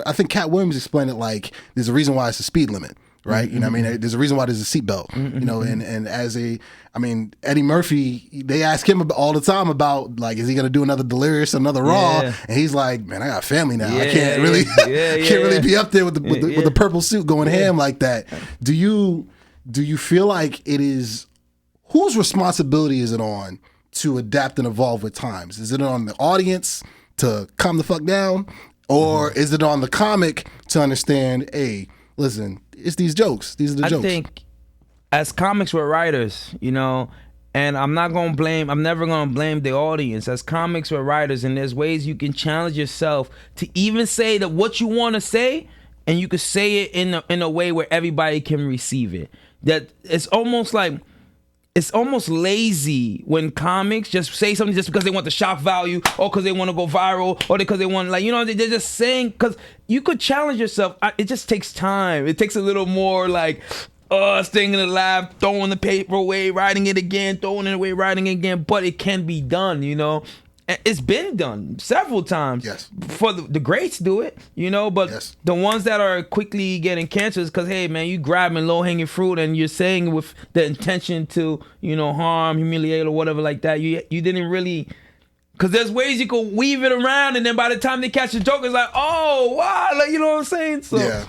I think Cat Williams explained it like there's a reason why it's a speed limit. Right, there's a reason why there's a seatbelt. And as Eddie Murphy, they ask him all the time about like, is he gonna do another Delirious, another Raw? Yeah. And he's like, man, I got a family now. I can't really, can't really be up there with the purple suit going ham like that. Do you feel like it is whose responsibility is it on to adapt and evolve with times? Is it on the audience to calm the fuck down, or is it on the comic to understand, hey, listen, it's these jokes. These are the jokes. I think as comics, we're writers, And I'm never gonna blame the audience. As comics or writers, and there's ways you can challenge yourself to even say that what you want to say, and you could say it in a way where everybody can receive it. That it's almost lazy when comics just say something just because they want the shock value, or because they want to go viral, or because they want, like, you know, they're just saying, because you could challenge yourself. It just takes time. It takes a little more, like, staying in the lab, throwing the paper away, writing it again, throwing it away, writing it again. But it can be done, you know. It's been done several times. Yes. For the greats do it, you know, but the ones that are quickly getting cancers, because, hey, man, you grabbing low-hanging fruit and you're saying with the intention to, you know, harm, humiliate, or whatever like that. You didn't really... Because there's ways you can weave it around, and then by the time they catch the joke, it's like, oh, wow, like, you know what I'm saying? So,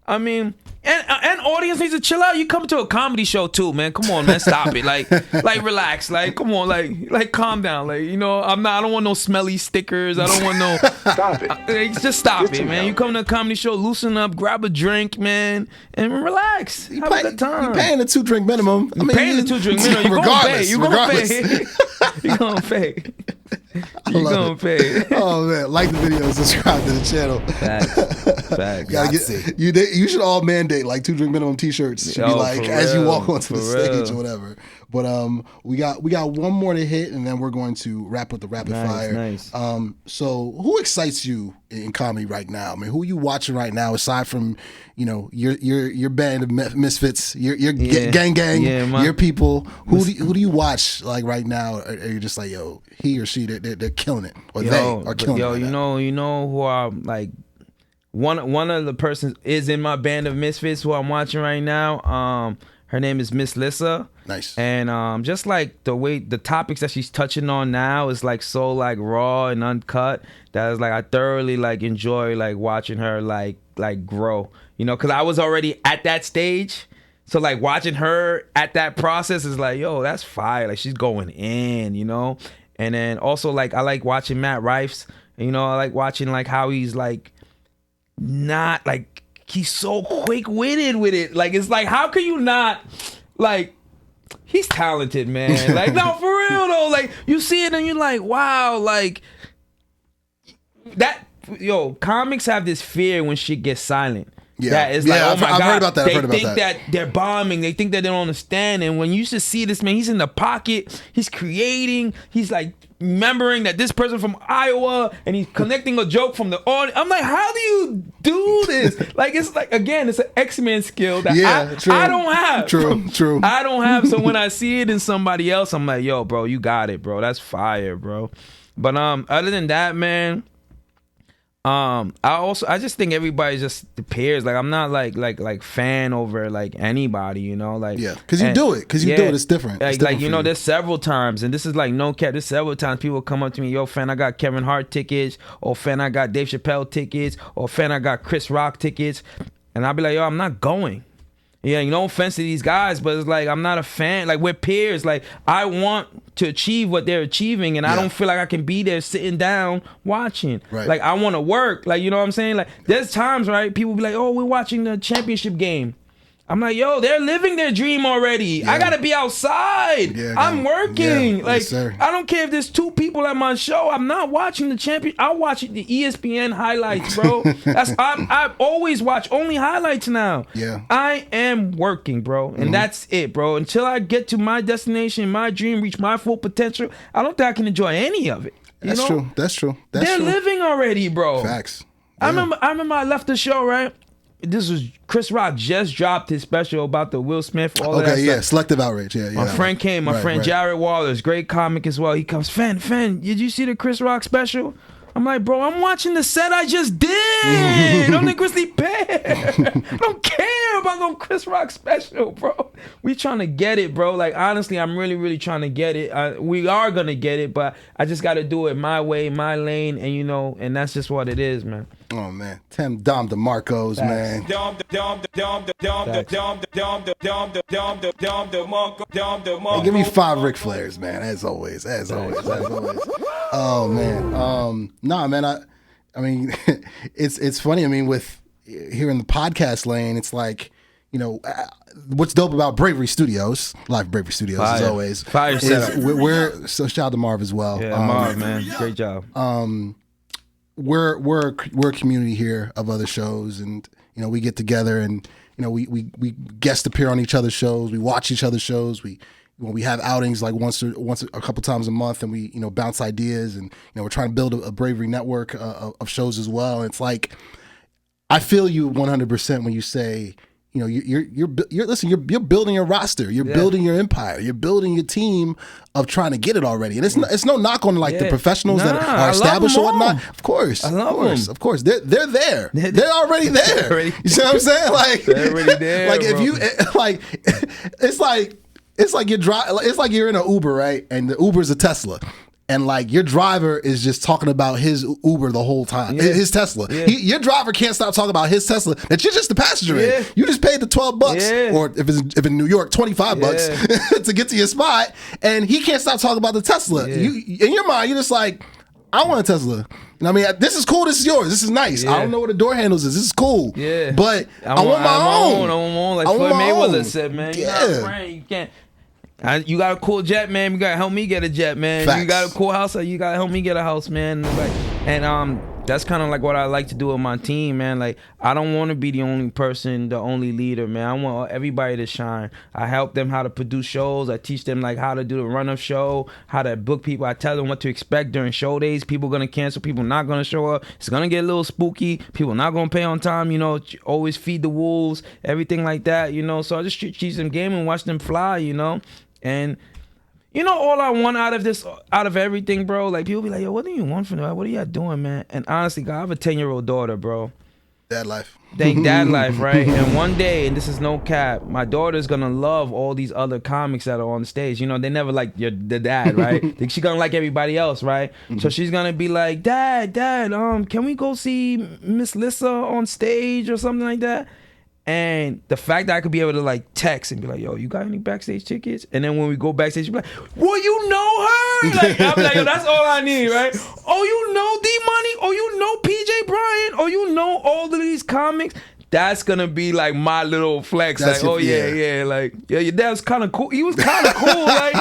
I mean... And audience needs to chill out. You come to a comedy show too, man. Come on, man. Stop it. Like relax. Like, come on. Like calm down. Like, you know, I don't want no smelly stickers. I don't want no. Stop it. Just stop it, man. You come to a comedy show, loosen up, grab a drink, man, and relax. Have a good time. You're paying the 2-drink minimum. You're paying the 2-drink minimum. You're gonna pay. You're gonna pay. You're gonna pay. You're gonna pay. Oh man, like the video, subscribe to the channel. Facts. You should all mandate like 2-drink minimum T-shirts. Should be like as you walk onto the stage or whatever. But we got one more to hit, and then we're going to wrap with the rapid fire. Nice. So who excites you in comedy right now? I mean, who are you watching right now aside from, you know, your band of misfits, your gang, your people? Who do you watch like right now? Or are you just like, yo, he or she, they're killing it, or they are killing it? You know who I'm like. One of the persons is in my band of misfits who I'm watching right now. Her name is Miss Lissa. Nice. And just like the topics that she's touching on now is like so like raw and uncut, that is like I thoroughly like enjoy like watching her like grow. You know, because I was already at that stage. So like watching her at that process is like, yo, that's fire. Like she's going in, you know. And then also like I like watching Matt Rife's. You know, I like watching like how he's like not like he's so quick-witted with it. Like it's like, how can you not, like, he's talented, man. Like, no, for real though. Like you see it and you're like, wow, like that. Yo, comics have this fear when shit gets silent. Yeah, that is like, oh my God. I've heard about that. They think that they're bombing. They think that they don't understand. And when you just see this man, he's in the pocket. He's creating. He's like remembering that this person from Iowa, and he's connecting a joke from the audience. I'm like, how do you do this? Like, it's like, again, it's an X-Men skill that I don't have. True. I don't have. So when I see it in somebody else, I'm like, yo, bro, you got it, bro. That's fire, bro. But other than that, man, I just think everybody just the peers. Like I'm not like fan over like anybody, you know, like because you do it, it's different. Like you know, there's several times, and this is like no cap. There's several times people come up to me, yo, Fen, I got Kevin Hart tickets, or Fen, I got Dave Chappelle tickets, or Fen, I got Chris Rock tickets, and I'll be like, yo, I'm not going. Yeah, no offense to these guys, but it's like I'm not a fan. Like we're peers. Like I want to achieve what they're achieving, and I don't feel like I can be there sitting down watching. Right. Like I want to work. Like, you know what I'm saying? Like there's times, right? People be like, "Oh, we're watching the championship game." I'm like, yo, they're living their dream already. Yeah. I gotta be outside. Yeah, I'm working. Yeah, like, yes, sir. I don't care if there's 2 people at my show. I'm not watching the champion. I watch the ESPN highlights, bro. I always watch only highlights now. Yeah. I am working, bro, and that's it, bro. Until I get to my destination, my dream, reach my full potential, I don't think I can enjoy any of it. That's true. They're living already, bro. Facts. Yeah. I remember I left the show, right? This was Chris Rock just dropped his special about the Will Smith. All that stuff. Selective outrage. Yeah. My friend came. My friend Jared Waller's great comic as well. He comes, Fen, did you see the Chris Rock special? I'm like, bro, I'm watching the set I just did on the Grizzly Bear. I don't care about no Chris Rock special, bro. We trying to get it, bro. Like, honestly, I'm really, really trying to get it. We are going to get it, but I just got to do it my way, my lane, and, you know, and that's just what it is, man. Oh, man. Dom DeMarco's, man. Hey, give me 5 Ric Flairs, man, as always. Oh, man. Nah, man, I mean, it's funny. I mean, with here in the podcast lane, it's like, what's dope about Bravery Studios, live Bravery Studios as always. Fire setup. We're so shout out to Marv as well. Yeah, Marv, man, great job. We're a community here of other shows, and we get together and we guest appear on each other's shows. We watch each other's shows. We have outings like once a couple times a month, and we bounce ideas, and we're trying to build a Bravery network of shows as well. And it's like I feel you 100% when you say. You're building your roster, you're building your empire, you're building your team of trying to get it already, and it's no knock on like the professionals that are established or whatnot. Of course, they're there, they're already there. You see what I'm saying? Like they're already there. Like if you like, it's like you're in an Uber, right? And the Uber's a Tesla. And like your driver is just talking about his Uber the whole time, his Tesla. Yeah. Your driver can't stop talking about his Tesla that you're just the passenger in. You just paid the $12, or if in New York, $25 to get to your spot, and he can't stop talking about the Tesla. You in your mind, you're just like, I want a Tesla. I mean, this is cool. This is yours. This is nice. I don't know what the door handles is. This is cool. Yeah, but I want my own. I want my own. Like Floyd Mayweather said, man. You're not a friend. You can't. You got a cool jet, man. You gotta help me get a jet, man. Facts. You got a cool house, you gotta help me get a house, man. And that's kind of like what I like to do with my team, man. Like I don't want to be the only person, the only leader, man. I want everybody to shine. I help them how to produce shows. I teach them like how to do the run of show, how to book people. I tell them what to expect during show days. People gonna cancel. People not gonna show up. It's gonna get a little spooky. People not gonna pay on time. Always feed the wolves, everything like that. So I just teach them game and watch them fly. And all I want out of everything, bro, like people be like, yo, what do you want from that? What are y'all doing, man? And honestly, God, I have a 10-year-old daughter, bro. Dad life. Dad life, right? And one day, and this is no cap, my daughter's gonna love all these other comics that are on stage. They never like the dad, right? She's gonna like everybody else, right? So she's gonna be like, Dad, can we go see Miss Lissa on stage or something like that? And the fact that I could be able to like text and be like, yo, you got any backstage tickets? And then when we go backstage, she'll be like, well, you know her? Like, I'll be like, yo, that's all I need, right? Oh, you know D-Money? Oh, you know PJ Bryant? Oh, you know all of these comics? That's gonna be like my little flex. That's like, like, your dad was kind of cool. He was kind of cool. like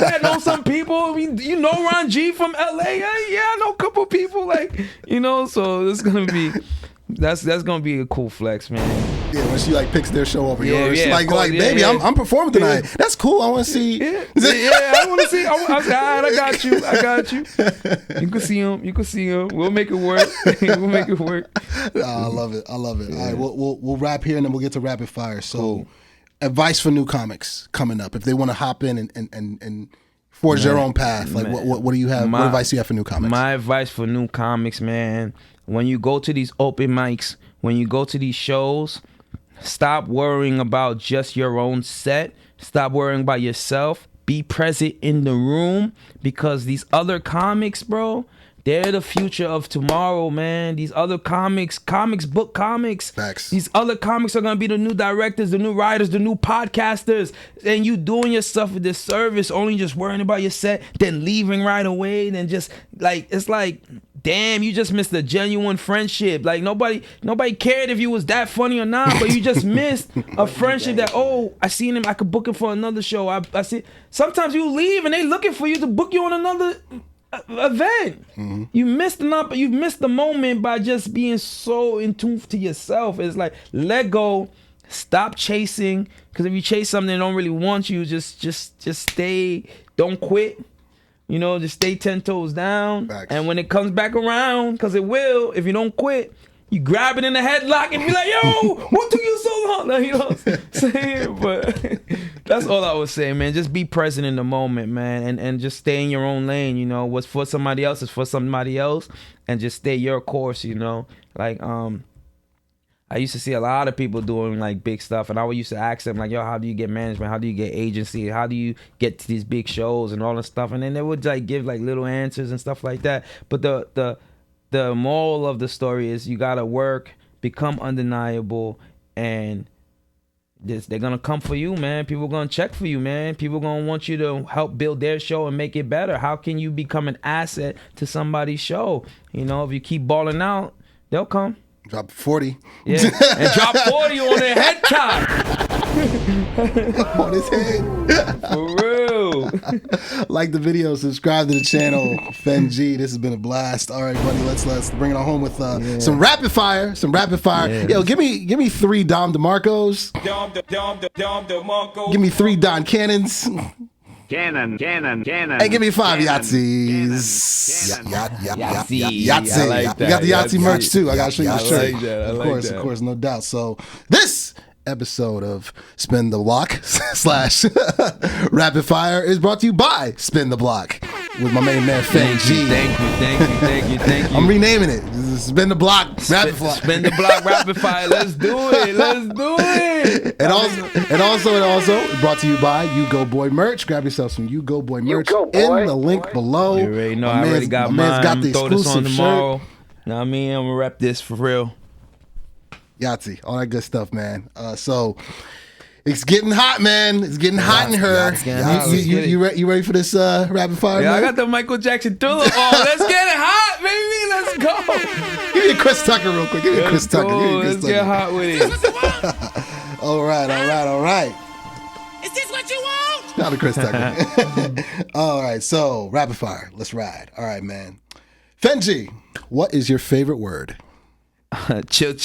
I know some people. I mean, Ron G from LA? Yeah, I know a couple people. So it's gonna be. That's gonna be a cool flex, man. Yeah, when she like picks their show over yours, baby, I'm performing tonight. That's cool. I want to see. I want to see. I said, all right, I got you. You can see him. We'll make it work. I love it. All right, we'll wrap here and then we'll get to rapid fire. So, advice for new comics coming up if they want to hop in and forge their own path. Like, what do you have? What advice do you have for new comics? My advice for new comics, man. When you go to these open mics, when you go to these shows, stop worrying about just your own set. Stop worrying about yourself. Be present in the room, because these other comics, bro, they're the future of tomorrow, man. These other comics. Facts. These other comics are going to be the new directors, the new writers, the new podcasters. And you doing yourself a disservice, only just worrying about your set, then leaving right away. Then just like, it's like, damn, you just missed a genuine friendship. Like nobody cared if you was that funny or not, but you just missed a friendship that, I seen him, I could book him for another show. I see. Sometimes you leave and they looking for you to book you on another event. Mm-hmm. You missed the moment by just being so in tune to yourself. It's like, let go, stop chasing, because if you chase something that don't really want you, just stay, don't quit. Just stay 10 toes down. Facts. And when it comes back around, because it will, if you don't quit, you grab it in the headlock and be like, yo, what took you so long? Like, what I'm saying? But that's all I was saying, man. Just be present in the moment, man, and just stay in your own lane. What's for somebody else is for somebody else, and just stay your course. Like I used to see a lot of people doing like big stuff, and I used to ask them like, yo, how do you get management? How do you get agency? How do you get to these big shows and all this stuff? And then they would like give like little answers and stuff like that. But the moral of the story is you gotta work, become undeniable, and they're gonna come for you, man. People gonna check for you, man. People gonna want you to help build their show and make it better. How can you become an asset to somebody's show? If you keep balling out, they'll come. Drop 40. Yeah, and drop 40 on their head top. On his head. For real. Like the video, subscribe to the channel. Fen G, this has been a blast. All right, buddy, let's bring it on home with some rapid fire. Yeah. Yo, give me 3 Dom DeMarcos. Give me 3 Don Cannons. Cannon. And give me 5 Yahtzees. Yahtzee. Yahtzee. I like that. We got the Yahtzee Yahtzee. merch too. I gotta show you the I shirt. like that. I Of like that. course, no doubt. So this episode of Spin the Block / Rapid Fire is brought to you by Spin the Block with my main man Fen G. Thank you. I'm renaming it. This is Spin the Block Rapid Fire. Spin the block rapid fire. Let's do it. And also brought to you by U-Goboy merch. Grab yourself some U-Goboy merch in the link below. You already know. My I already got my mine. man's got the Throw this on exclusive tomorrow. shirt. Know what I mean? I'm gonna rep this for real. Yahtzee, all that good stuff, man. So it's getting hot, man. It's getting hot in her. You ready for this rapid fire? Yeah, man? I got the Michael Jackson Thriller. Oh, let's get it hot, baby. Let's go. Give me a Chris Tucker real quick. Give me a Chris Tucker. Give me a Chris Let's get Tucker. hot with it. All right. Is this what you want? Not a Chris Tucker. All right, so rapid fire. Let's ride. All right, man. Fen G, what is your favorite word? Chill.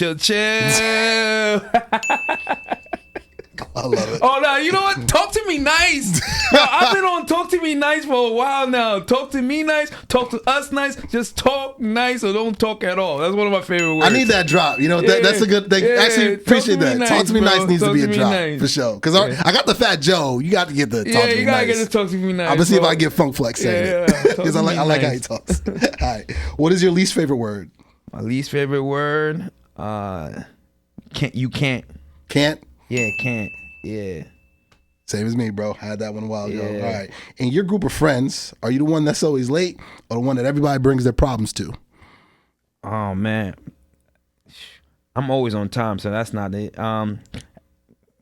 I love it. Oh no, you know what? Talk to me nice. Yo, I've been on Talk to Me Nice for a while now. Talk to me nice, talk to us nice, just talk nice or don't talk at all. That's one of my favorite words. I need that drop. You know, that's a good thing. Yeah, Actually, appreciate that. Talk to me nice needs Talk to be to a me drop nice. for sure. Because I got the Fat Joe. You got to get the talk Yeah, to me you gotta nice. get to Talk to Me Nice. I'm gonna see if bro. I can get Funk Flex saying Yeah, it. talk Because to I me like how he nice. talks. All right. What is your least favorite word? My least favorite word, can't. Can't? Yeah, can't. Yeah. Same as me, bro. Had that one a while ago. Yeah. All right. In your group of friends, are you the one that's always late or the one that everybody brings their problems to? Oh man, I'm always on time, so that's not it.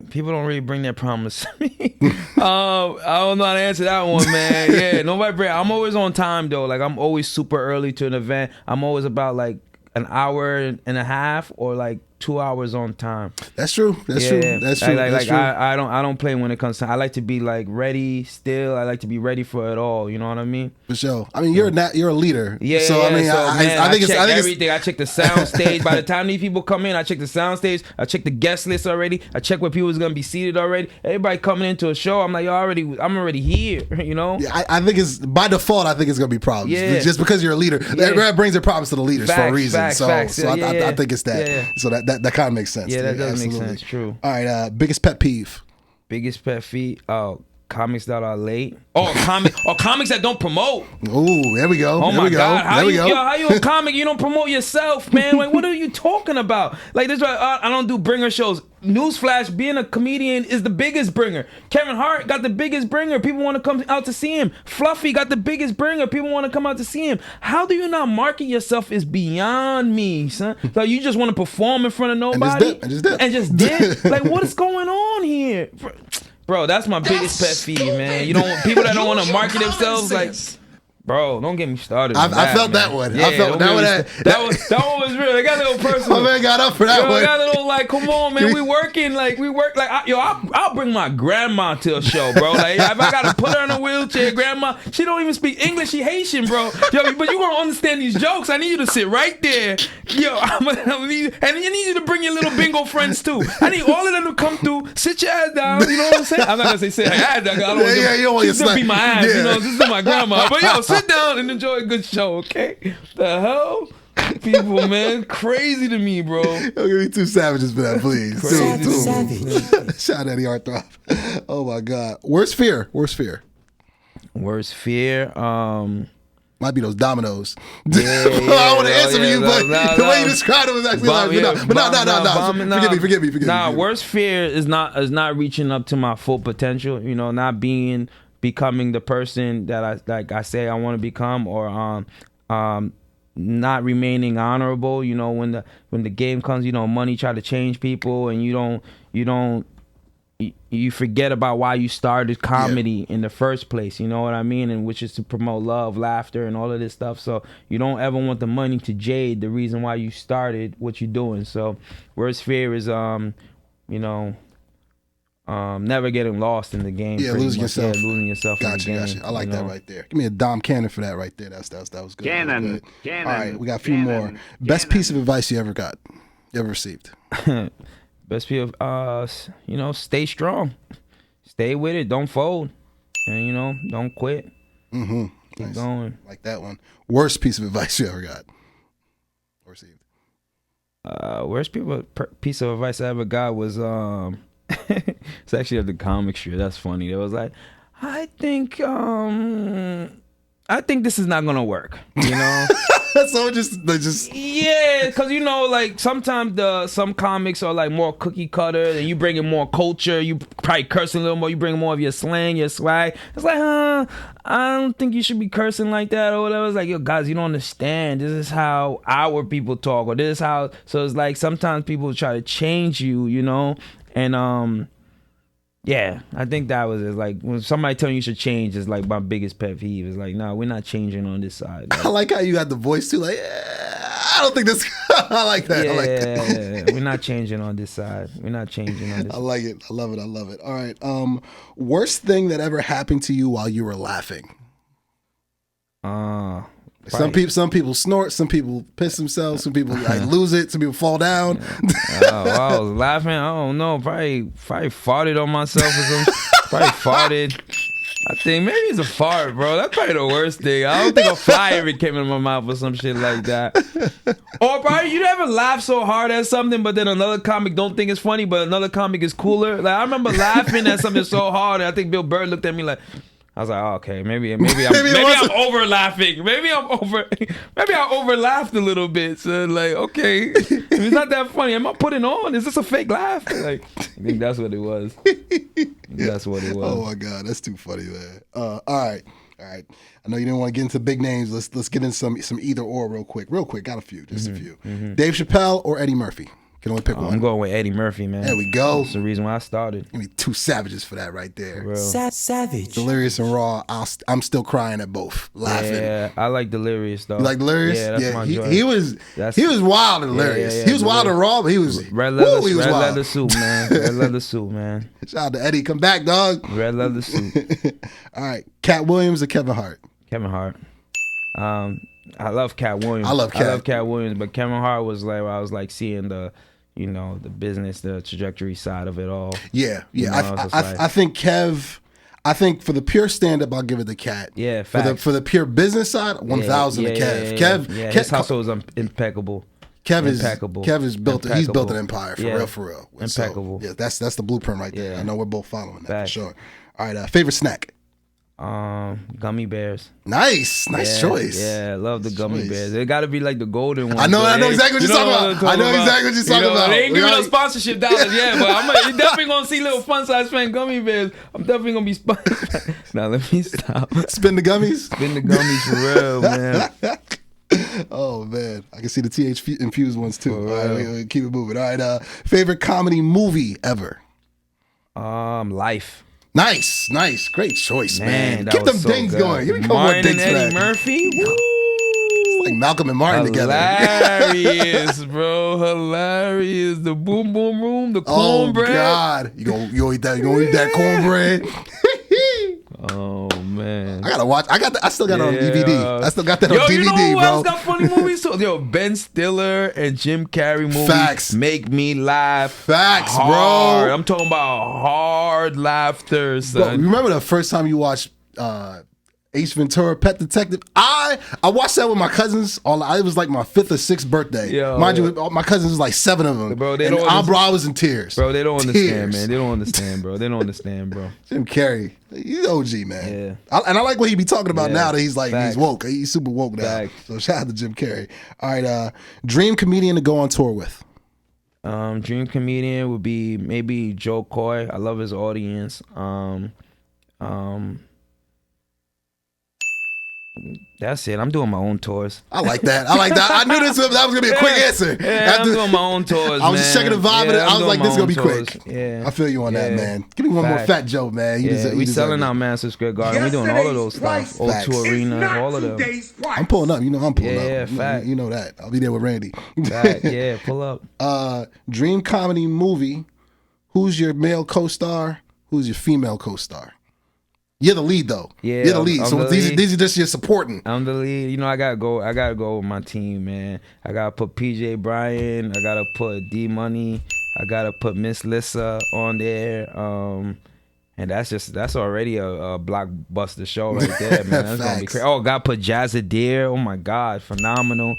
People don't really bring their problems to me. I don't know how to answer that one, man. Yeah, nobody bring. I'm always on time though. Like I'm always super early to an event. I'm always about like an hour and a half or like 2 hours on time. That's true. That's true. That's true. Like, That's true. I don't play when it comes to. I like to be like ready still. I like to be ready for it all. You know what I mean? For sure. I mean, you're a leader. Yeah. So I mean, So, man, I think it's everything. I check the sound stage. By the time these people come in, I check the sound stage. I check the guest list already. I check where people's gonna be seated already. Everybody coming into a show, I'm like, I'm already here. You know? Yeah, I think it's by default. I think it's gonna be problems. Yeah. Just because you're a leader, everybody brings their problems to the leaders for a reason. Facts. So Yeah, I think it's that. Yeah. So that kind of makes sense. Yeah, to that me. does make Absolutely. sense. True. All right. Biggest pet peeve. Biggest pet peeve. Oh, comics that are late. Comics that don't promote. Ooh, there we go. Oh there my we go. God! How there we you, go. yo, how you a comic? You don't promote yourself, man. Like, what are you talking about? Like this, I don't do bringer shows. Newsflash: being a comedian is the biggest bringer. Kevin Hart got the biggest bringer. People want to come out to see him. Fluffy got the biggest bringer. People want to come out to see him. How do you not market yourself? Is beyond me, son. Like you just want to perform in front of nobody And just dip. Like what is going on here? Bro, that's my biggest pet peeve, man. You don't people that don't want to market themselves, like, bro, don't get me started. I felt that one. I felt that one. That one was real. It got a little personal. My man got up for that one. It got a little like, come on, man, we working. Like I'll bring my grandma to a show, bro. Like if I gotta put her in a wheelchair, grandma, she don't even speak English. She Haitian, bro. Yo, but you gonna understand these jokes. I need you to sit right there. Yo, and I need you to bring your little bingo friends too. I need all of them to come through. Sit your ass down. You know what I'm saying? I'm not gonna say sit your ass down. I don't want you don't want she's your gonna be my ass. yeah. You know, this is my grandma. But yo, sit down and enjoy a good show, okay? The hell? People, man, crazy to me, bro. Yo, give me 2 savages for that, please. Savage. Shout out Eddie Heartthrob. Oh my God. Worst fear. Worst fear. Might be those dominoes. Yeah, I want to answer for you, but the way you no. described it was actually like, no. Forgive me. Nah, worst fear is not reaching up to my full potential. You know, not becoming the person that I say I want to become, or not remaining honorable. You know, when the game comes, you know, money try to change people, and you don't you forget about why you started comedy in the first place. You know what I mean? And which is to promote love, laughter, and all of this stuff. So you don't ever want the money to jade the reason why you started what you're doing. So worst fear is never getting lost in the game. Yeah, losing yourself. Yeah, losing yourself in the game. Gotcha. I like that right there. Give me a Dom Cannon for that right there. That was good. Cannon. All right, we got a few more. Best piece of advice you ever received? Best piece of stay strong, stay with it, don't fold, and don't quit. Keep going. Like that one. Worst piece of advice you ever got or received? Worst piece of advice I ever got was it's actually at the comic strip. That's funny. It was like, I think this is not gonna work. So just yeah, because like sometimes some comics are like more cookie cutter, and you bring in more culture. You probably cursing a little more. You bring more of your slang, your swag. It's like, I don't think you should be cursing like that or whatever. It's like, yo, guys, you don't understand. This is how our people talk, or this is how. So it's like sometimes people try to change you, and yeah, I think that was it. Like when somebody telling you should change is like my biggest pet peeve. It's like, no, we're not changing on this side. Like, I like how you got the voice too. Like, I don't think this. I like that. Yeah, we're not changing on this side. We're not changing on this. I like it. I love it. All right. Worst thing that ever happened to you while you were laughing? Some people snort. Some people piss themselves. Some people lose it. Some people fall down. I was laughing. I don't know. Probably farted on myself or something. Probably farted. I think maybe it's a fart, bro. That's probably the worst thing. I don't think a fly ever came in my mouth or some shit like that. Or probably you never laugh so hard at something, but then another comic don't think it's funny, but another comic is cooler. Like I remember laughing at something so hard, and I think Bill Burr looked at me like. I was like, oh, okay, maybe I'm over laughing. Maybe I over laughed a little bit. So like, okay, it's not that funny. Am I putting on? Is this a fake laugh? Like, I think that's what it was. That's what it was. Oh my God, that's too funny, man. All right. I know you didn't want to get into big names. Let's get in some either or real quick. Got a few, just a few. Dave Chappelle or Eddie Murphy? Can only pick one. I'm going with Eddie Murphy, man. There we go. That's the reason why I started. Give me two savages for that right there. Savage. Delirious and Raw. I'm still crying at both, laughing. Yeah, I like Delirious though. You like Delirious? Yeah, that's my joint. He was wild and Delirious. Yeah, he was wild and Raw, but he was red leather suit, man. Red leather suit, man. Shout out to Eddie. Come back, dog. Red leather suit. All right, Cat Williams or Kevin Hart? Kevin Hart. I love Cat Williams. I love Cat Williams, but Kevin Hart was like I was like seeing the the business, the trajectory side of it all. Yeah. I think I think for the pure stand-up, I'll give it to Cat. Yeah, facts. For the pure business side, 1,000 to Kev. Kev, his hustle is impeccable. Kev is built. He's built an empire for real. Impeccable. So, yeah, that's the blueprint right there. Yeah. I know we're both following that Facts. for sure. All right, favorite snack? Gummy bears. Nice choice. Yeah, I love the gummy bears. It got to be like the golden ones. I know exactly what you're talking about. They ain't giving us sponsorship dollars, but you're definitely gonna see little Funsize Fen gummy bears. I'm definitely gonna be sponsored. Now let me stop. Spin the gummies. Spin the gummies for real, man. Oh man, I can see the TH infused ones too. All right, keep it moving. All right, favorite comedy movie ever? Life. Nice. Great choice, man. That Keep them so dings good. going. Give me a couple more Martin dings and for Eddie that. Murphy. Woo. It's like Malcolm and Martin Hilarious, bro. Hilarious. The boom boom room, the cornbread. Oh God, you gonna eat that? You gonna eat that cornbread? Oh man, I gotta watch. I still got it on DVD. I still got that on DVD, you know who bro. else got funny movies too? Yo, Ben Stiller and Jim Carrey movies. Facts. Make me laugh. Facts, hard. bro. I'm talking about hard laughter, son. Bro, remember the first time you watched Ace Ventura, Pet Detective? I watched that with my cousins. It was like my 5th or 6th birthday. Mind you, my cousins was like 7 of them. Bro, I was in tears. Bro, they don't understand, man. They don't understand, bro. Jim Carrey, he's OG, man. Yeah. And I like what he be talking about now that he's like, Facts. he's woke. He's super woke now. Facts. So shout out to Jim Carrey. All right, dream comedian to go on tour with? Dream comedian would be maybe Joe Coy. I love his audience. That's it. I'm doing my own tours. I like that. I knew that was gonna be a quick answer. Yeah, I'm doing my own tours. I was just checking the vibe. Yeah, I was like, this is gonna be tours. quick. Yeah, I feel you on that, man. Give me one more Fat Joe, man. We selling out Madison Square Garden. We doing all of those stuff. O2 Arena, all of them. I'm pulling up. You know I'm pulling up. Yeah, fact. You know that. I'll be there with Randy. Fact. Yeah, pull up. Dream comedy movie. Who's your male co-star? Who's your female co-star? You're the lead though. Yeah, you're the lead. I'm So the these lead. are just your supporting. I'm the lead. You know, I gotta go with my team, man. I gotta put PJ Bryan. I gotta put D Money. I gotta put Miss Lissa on there. And that's already a blockbuster show right there, man. That's gonna be crazy. Oh, gotta put Jazz Adair. Oh my God, phenomenal.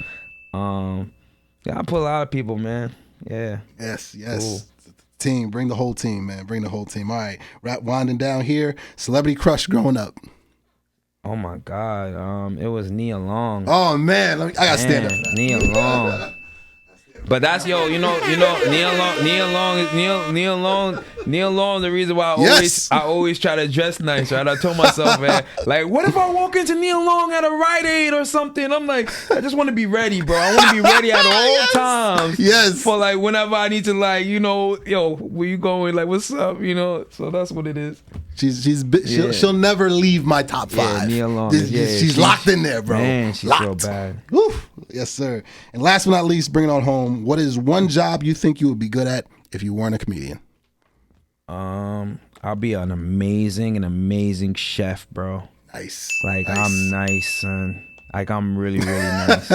Gotta put a lot of people, man. Yeah. Yes. Cool. Team, bring the whole team, man. Bring the whole team. All right, winding down here. Celebrity crush growing up. Oh my God. It was Nia Long. Oh man, I gotta stand up. Nia Long. But that's Nia Long. The reason why I always try to dress nice, right? I told myself, man, like, what if I walk into Nia Long at a Rite Aid or something? I'm like, I just want to be ready, bro. I want to be ready at all times. Yes. For like whenever I need to, like, yo, where you going? Like, what's up? So that's what it is. She'll never leave my top 5. Nia Long. She's locked in there, bro. Man, she's locked. so bad. Woo. Yes, sir. And last but not least, bring it on home. What is one job you think you would be good at if you weren't a comedian? I'll be an amazing chef, bro. Nice. Like, I'm nice, son. Like, I'm really, really nice.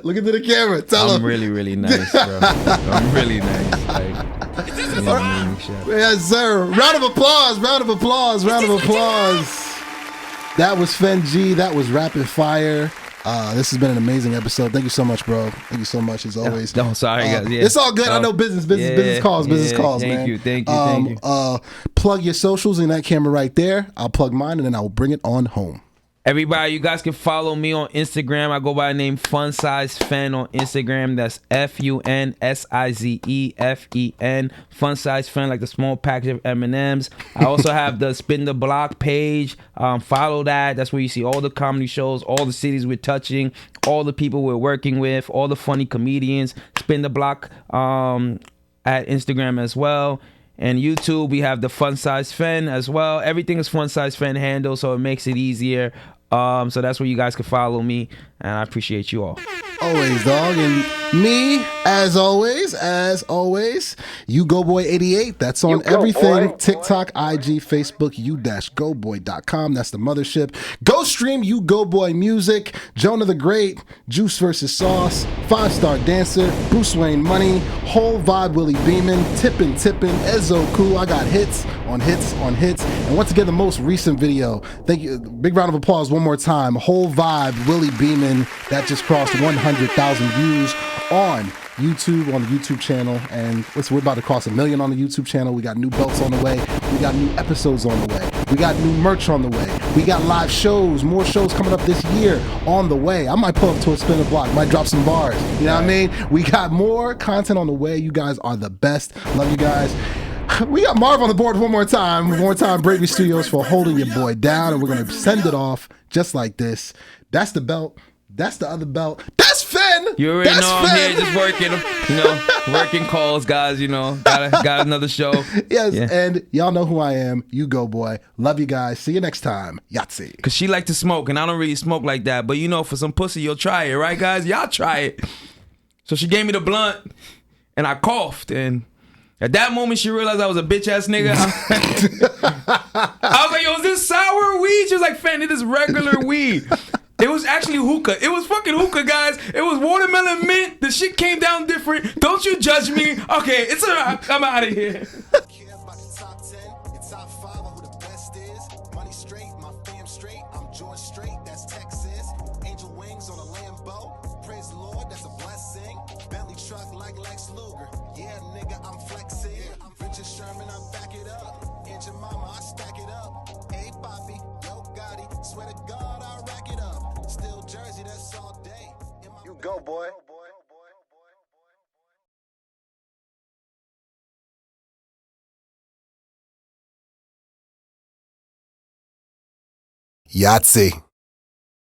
Look into the camera. Tell him. I'm really, really nice, bro. I'm really nice. Like, amazing chef. Yes, sir. Round of applause. That was Fen G. That was Rapid Fire. This has been an amazing episode. Thank you so much, bro. Thank you so much as always. No, sorry, guys. Yeah. It's all good. I know business calls, Thank you. Plug your socials in that camera right there. I'll plug mine and then I'll bring it on home. Everybody, you guys can follow me on Instagram. I go by the name Funsize Fen on Instagram. That's FUNSIZEFEN. Funsize Fen, like the small package of M&Ms. I also have the Spin the Block page. Follow that. That's where you see all the comedy shows, all the cities we're touching, all the people we're working with, all the funny comedians. Spin the Block at Instagram as well. And YouTube, we have the Funsize Fen as well. Everything is Funsize Fen handle, so it makes it easier. So that's where you guys can follow me, and I appreciate you all. Always, dog. And me, as always, U-Goboy88. That's on everything. TikTok, IG, Facebook, u-goboy.com. That's the mothership. Go stream U-Goboy music. Jonah the Great, Juice vs. Sauce, 5-Star Dancer, Bruce Wayne Money, Whole Vibe Willie Beeman, Tippin', Ezzo Cool. I got hits on hits on hits. And once again, the most recent video. Thank you. Big round of applause one more time. Whole Vibe Willie Beeman. That just crossed 100,000 views on YouTube, on the YouTube channel. And we're about to cross 1 million on the YouTube channel. We got new belts on the way. We got new episodes on the way. We got new merch on the way. We got live shows, more shows coming up this year on the way. I might pull up to a spin a block, might drop some bars. You know what I mean? We got more content on the way. You guys are the best. Love you guys. We got Marv on the board one more time. Bravery Studios for holding your boy down. And we're going to send it off just like this. That's the belt. That's the other belt. That's Fen. You already know I'm here just working, working calls, guys, got another show. Yes, yeah. And y'all know who I am, U-Goboy. Love you guys. See you next time. Yahtzee. Because she like to smoke, and I don't really smoke like that. But for some pussy, you'll try it, right, guys? Y'all try it. So she gave me the blunt, and I coughed, and at that moment, she realized I was a bitch-ass nigga. I was like, yo, is this sour weed? She was like, Fen, it is regular weed. It was actually hookah. It was fucking hookah, guys. It was watermelon mint. The shit came down different. Don't you judge me. Okay, it's all right. I'm out of here. Go, boy. Yahtzee.